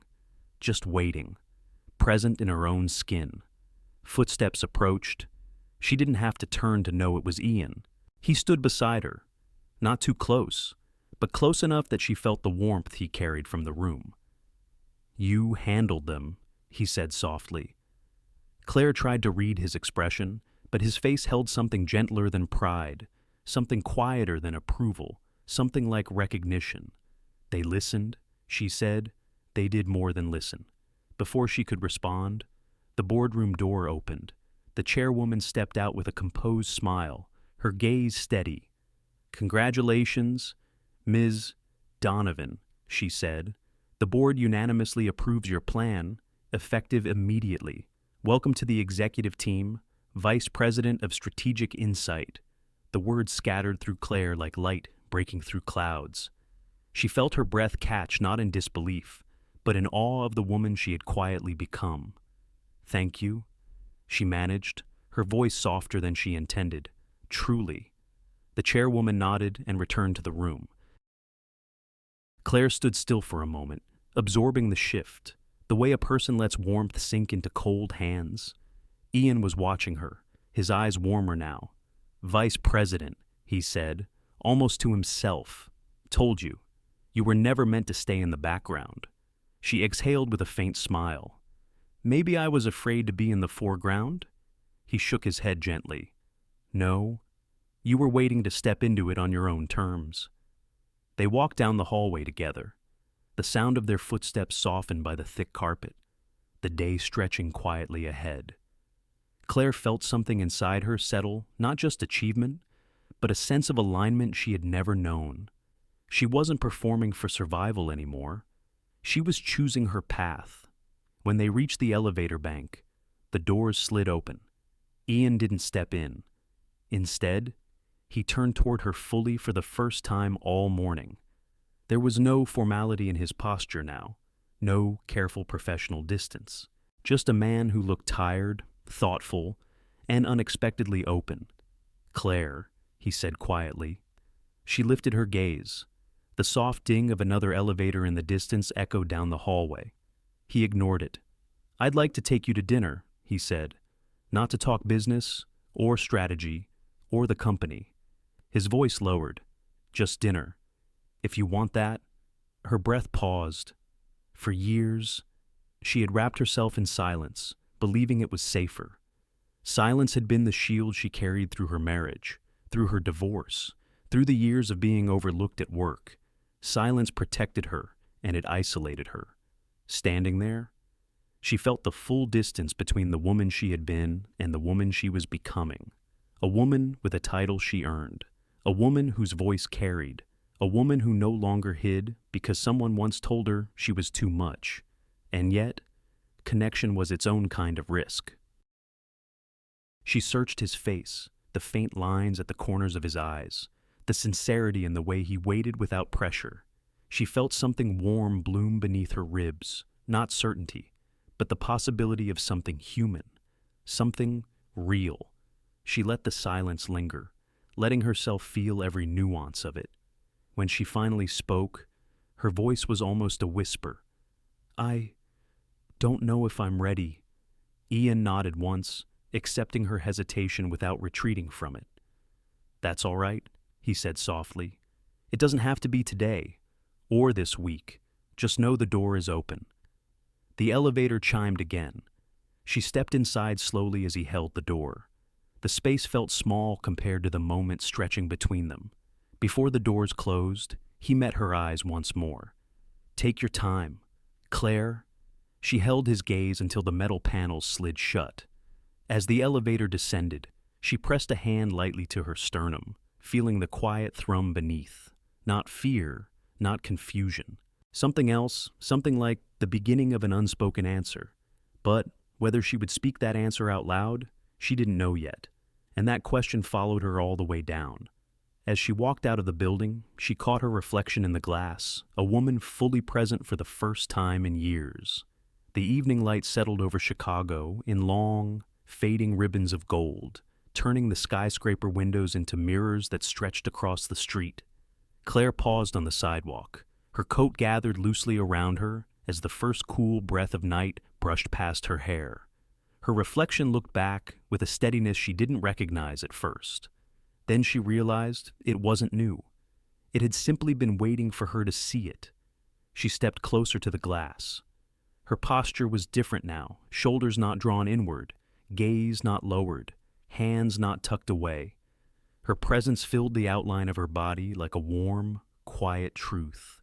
just waiting, present in her own skin. Footsteps approached. She didn't have to turn to know it was Ian. He stood beside her, not too close, but close enough that she felt the warmth he carried from the room. "You handled them," he said softly. Claire tried to read his expression, but his face held something gentler than pride, something quieter than approval, something like recognition. "They listened," she said. "They did more than listen." Before she could respond, the boardroom door opened. The chairwoman stepped out with a composed smile, her gaze steady. "Congratulations, Ms. Donovan," she said. "The board unanimously approves your plan, effective immediately. Welcome to the executive team, Vice President of Strategic Insight." The words scattered through Claire like light breaking through clouds. She felt her breath catch, not in disbelief, but in awe of the woman she had quietly become. "Thank you," she managed, her voice softer than she intended. "Truly." The chairwoman nodded and returned to the room. Claire stood still for a moment, absorbing the shift, the way a person lets warmth sink into cold hands. Ian was watching her, his eyes warmer now. "Vice President," he said, almost to himself. "Told you. You were never meant to stay in the background." She exhaled with a faint smile. "Maybe I was afraid to be in the foreground?" He shook his head gently. "No. You were waiting to step into it on your own terms." They walked down the hallway together, the sound of their footsteps softened by the thick carpet, the day stretching quietly ahead. Claire felt something inside her settle, not just achievement, but a sense of alignment she had never known. She wasn't performing for survival anymore. She was choosing her path. When they reached the elevator bank, the doors slid open. Ian didn't step in. Instead, he turned toward her fully for the first time all morning. There was no formality in his posture now, no careful professional distance. Just a man who looked tired, thoughtful, and unexpectedly open. "Claire," he said quietly. She lifted her gaze. The soft ding of another elevator in the distance echoed down the hallway. He ignored it. "I'd like to take you to dinner," he said. "Not to talk business, or strategy, or the company." His voice lowered. "Just dinner. If you want that." Her breath paused. For years, she had wrapped herself in silence, believing it was safer. Silence had been the shield she carried through her marriage, through her divorce, through the years of being overlooked at work. Silence protected her, and it isolated her. Standing there, she felt the full distance between the woman she had been and the woman she was becoming. A woman with a title she earned. A woman whose voice carried. A woman who no longer hid because someone once told her she was too much. And yet, connection was its own kind of risk. She searched his face, the faint lines at the corners of his eyes, the sincerity in the way he waited without pressure. She felt something warm bloom beneath her ribs, not certainty, but the possibility of something human, something real. She let the silence linger, letting herself feel every nuance of it. When she finally spoke, her voice was almost a whisper. "I don't know if I'm ready." Ian nodded once, accepting her hesitation without retreating from it. "That's all right," he said softly. "It doesn't have to be today, or this week. Just know the door is open." The elevator chimed again. She stepped inside slowly as he held the door. The space felt small compared to the moment stretching between them. Before the doors closed, he met her eyes once more. "Take your time. Claire." She held his gaze until the metal panels slid shut. As the elevator descended, she pressed a hand lightly to her sternum, feeling the quiet thrum beneath. Not fear, not confusion. Something else, something like the beginning of an unspoken answer. But whether she would speak that answer out loud, she didn't know yet. And that question followed her all the way down. As she walked out of the building, she caught her reflection in the glass, a woman fully present for the first time in years. The evening light settled over Chicago in long, fading ribbons of gold, turning the skyscraper windows into mirrors that stretched across the street. Claire paused on the sidewalk, her coat gathered loosely around her as the first cool breath of night brushed past her hair. Her reflection looked back with a steadiness she didn't recognize at first. Then she realized it wasn't new. It had simply been waiting for her to see it. She stepped closer to the glass. Her posture was different now, shoulders not drawn inward, gaze not lowered, hands not tucked away. Her presence filled the outline of her body like a warm, quiet truth.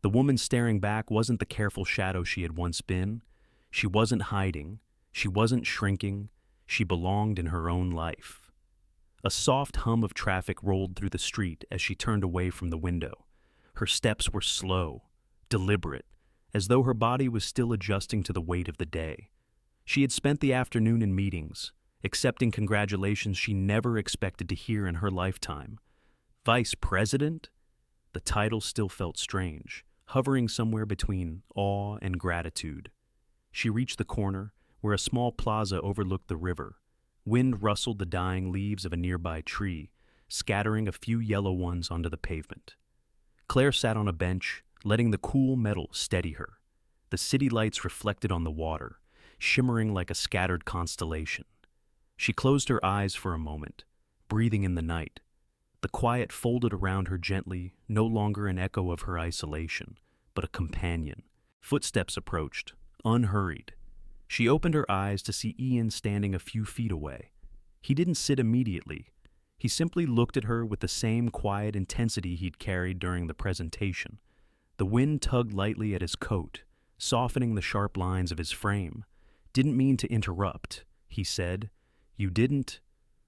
The woman staring back wasn't the careful shadow she had once been. She wasn't hiding. She wasn't shrinking. She belonged in her own life. A soft hum of traffic rolled through the street as she turned away from the window. Her steps were slow, deliberate, as though her body was still adjusting to the weight of the day. She had spent the afternoon in meetings, accepting congratulations she never expected to hear in her lifetime. Vice President? The title still felt strange, hovering somewhere between awe and gratitude. She reached the corner, where a small plaza overlooked the river. Wind rustled the dying leaves of a nearby tree, scattering a few yellow ones onto the pavement. Claire sat on a bench, letting the cool metal steady her. The city lights reflected on the water, shimmering like a scattered constellation. She closed her eyes for a moment, breathing in the night. The quiet folded around her gently, no longer an echo of her isolation, but a companion. Footsteps approached, unhurried. She opened her eyes to see Ian standing a few feet away. He didn't sit immediately. He simply looked at her with the same quiet intensity he'd carried during the presentation. The wind tugged lightly at his coat, softening the sharp lines of his frame. "Didn't mean to interrupt," he said. "You didn't?"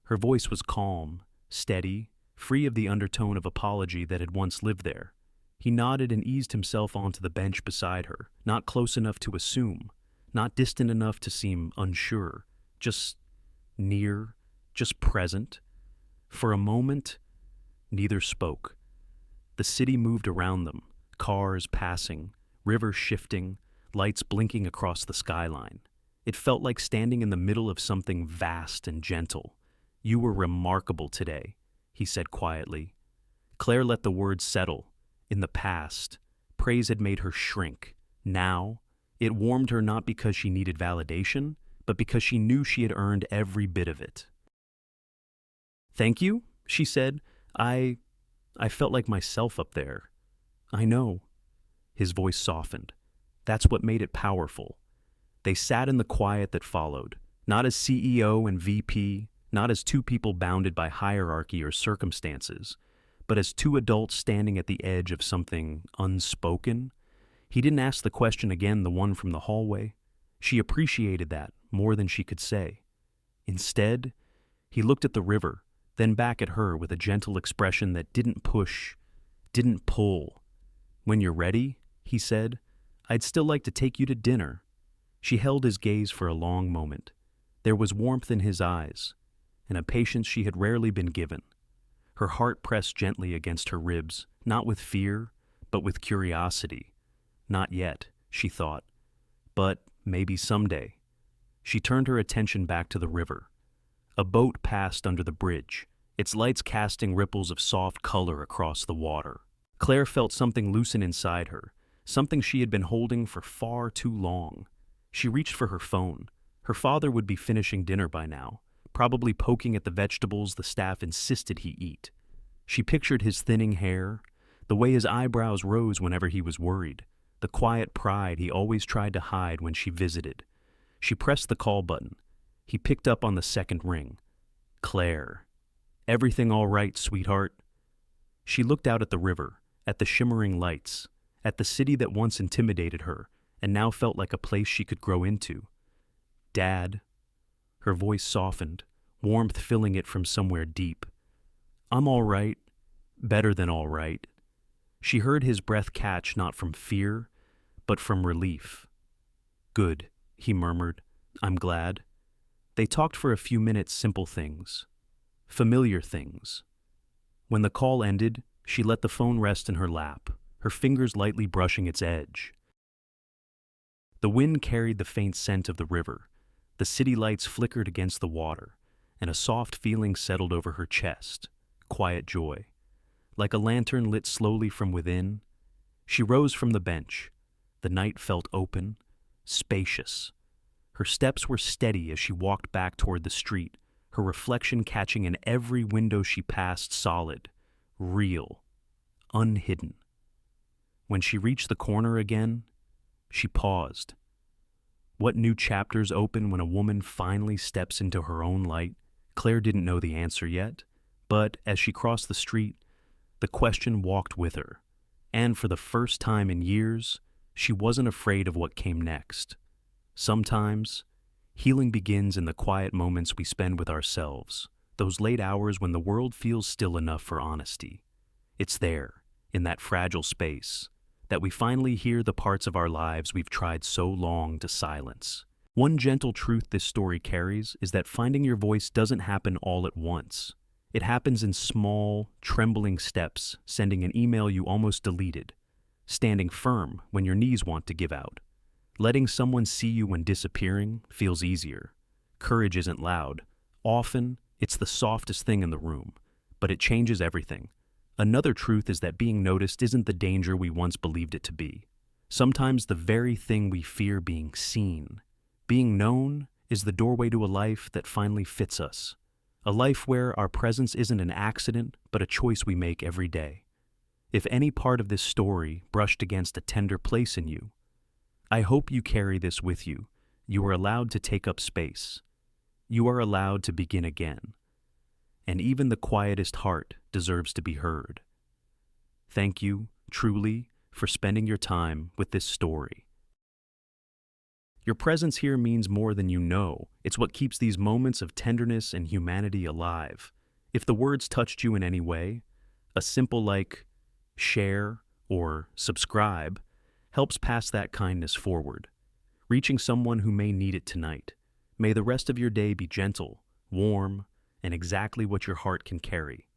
Her voice was calm, steady, free of the undertone of apology that had once lived there. He nodded and eased himself onto the bench beside her, not close enough to assume, not distant enough to seem unsure, just near, just present. For a moment, neither spoke. The city moved around them, cars passing, rivers shifting, lights blinking across the skyline. It felt like standing in the middle of something vast and gentle. "You were remarkable today," he said quietly. Claire let the words settle. In the past, praise had made her shrink. Now, it warmed her not because she needed validation, but because she knew she had earned every bit of it. "Thank you," she said. I felt like myself up there." "I know." His voice softened. That's what made it powerful. They sat in the quiet that followed, not as CEO and VP, not as two people bounded by hierarchy or circumstances, but as two adults standing at the edge of something unspoken. He didn't ask the question again, the one from the hallway. She appreciated that more than she could say. Instead, he looked at the river, then back at her with a gentle expression that didn't push, didn't pull. "When you're ready," he said, "I'd still like to take you to dinner." She held his gaze for a long moment. There was warmth in his eyes, and a patience she had rarely been given. Her heart pressed gently against her ribs, not with fear, but with curiosity. Not yet, she thought, but maybe someday. She turned her attention back to the river. A boat passed under the bridge, its lights casting ripples of soft color across the water. Claire felt something loosen inside her, something she had been holding for far too long. She reached for her phone. Her father would be finishing dinner by now, probably poking at the vegetables the staff insisted he eat. She pictured his thinning hair, the way his eyebrows rose whenever he was worried, the quiet pride he always tried to hide when she visited. She pressed the call button. He picked up on the second ring. "Claire. Everything all right, sweetheart?" She looked out at the river, at the shimmering lights, at the city that once intimidated her and now felt like a place she could grow into. "Dad." Her voice softened, warmth filling it from somewhere deep. "I'm all right. Better than all right." She heard his breath catch not from fear, but from relief. "Good," he murmured. "I'm glad." They talked for a few minutes, simple things, familiar things. When the call ended, she let the phone rest in her lap, her fingers lightly brushing its edge. The wind carried the faint scent of the river. The city lights flickered against the water, and a soft feeling settled over her chest, quiet joy. Like a lantern lit slowly from within, she rose from the bench. The night felt open, spacious. Her steps were steady as she walked back toward the street, her reflection catching in every window she passed, solid, real, unhidden. When she reached the corner again, she paused. What new chapters open when a woman finally steps into her own light? Claire didn't know the answer yet, but as she crossed the street, the question walked with her. And for the first time in years, she wasn't afraid of what came next. Sometimes, healing begins in the quiet moments we spend with ourselves, those late hours when the world feels still enough for honesty. It's there, in that fragile space, that we finally hear the parts of our lives we've tried so long to silence. One gentle truth this story carries is that finding your voice doesn't happen all at once. It happens in small, trembling steps, sending an email you almost deleted, standing firm when your knees want to give out. Letting someone see you when disappearing feels easier. Courage isn't loud. Often, it's the softest thing in the room, but it changes everything. Another truth is that being noticed isn't the danger we once believed it to be. Sometimes the very thing we fear being seen, being known, is the doorway to a life that finally fits us. A life where our presence isn't an accident, but a choice we make every day. If any part of this story brushed against a tender place in you, I hope you carry this with you. You are allowed to take up space. You are allowed to begin again. And even the quietest heart deserves to be heard. Thank you, truly, for spending your time with this story. Your presence here means more than you know. It's what keeps these moments of tenderness and humanity alive. If the words touched you in any way, a simple share or subscribe helps pass that kindness forward, reaching someone who may need it tonight. May the rest of your day be gentle, warm, and exactly what your heart can carry.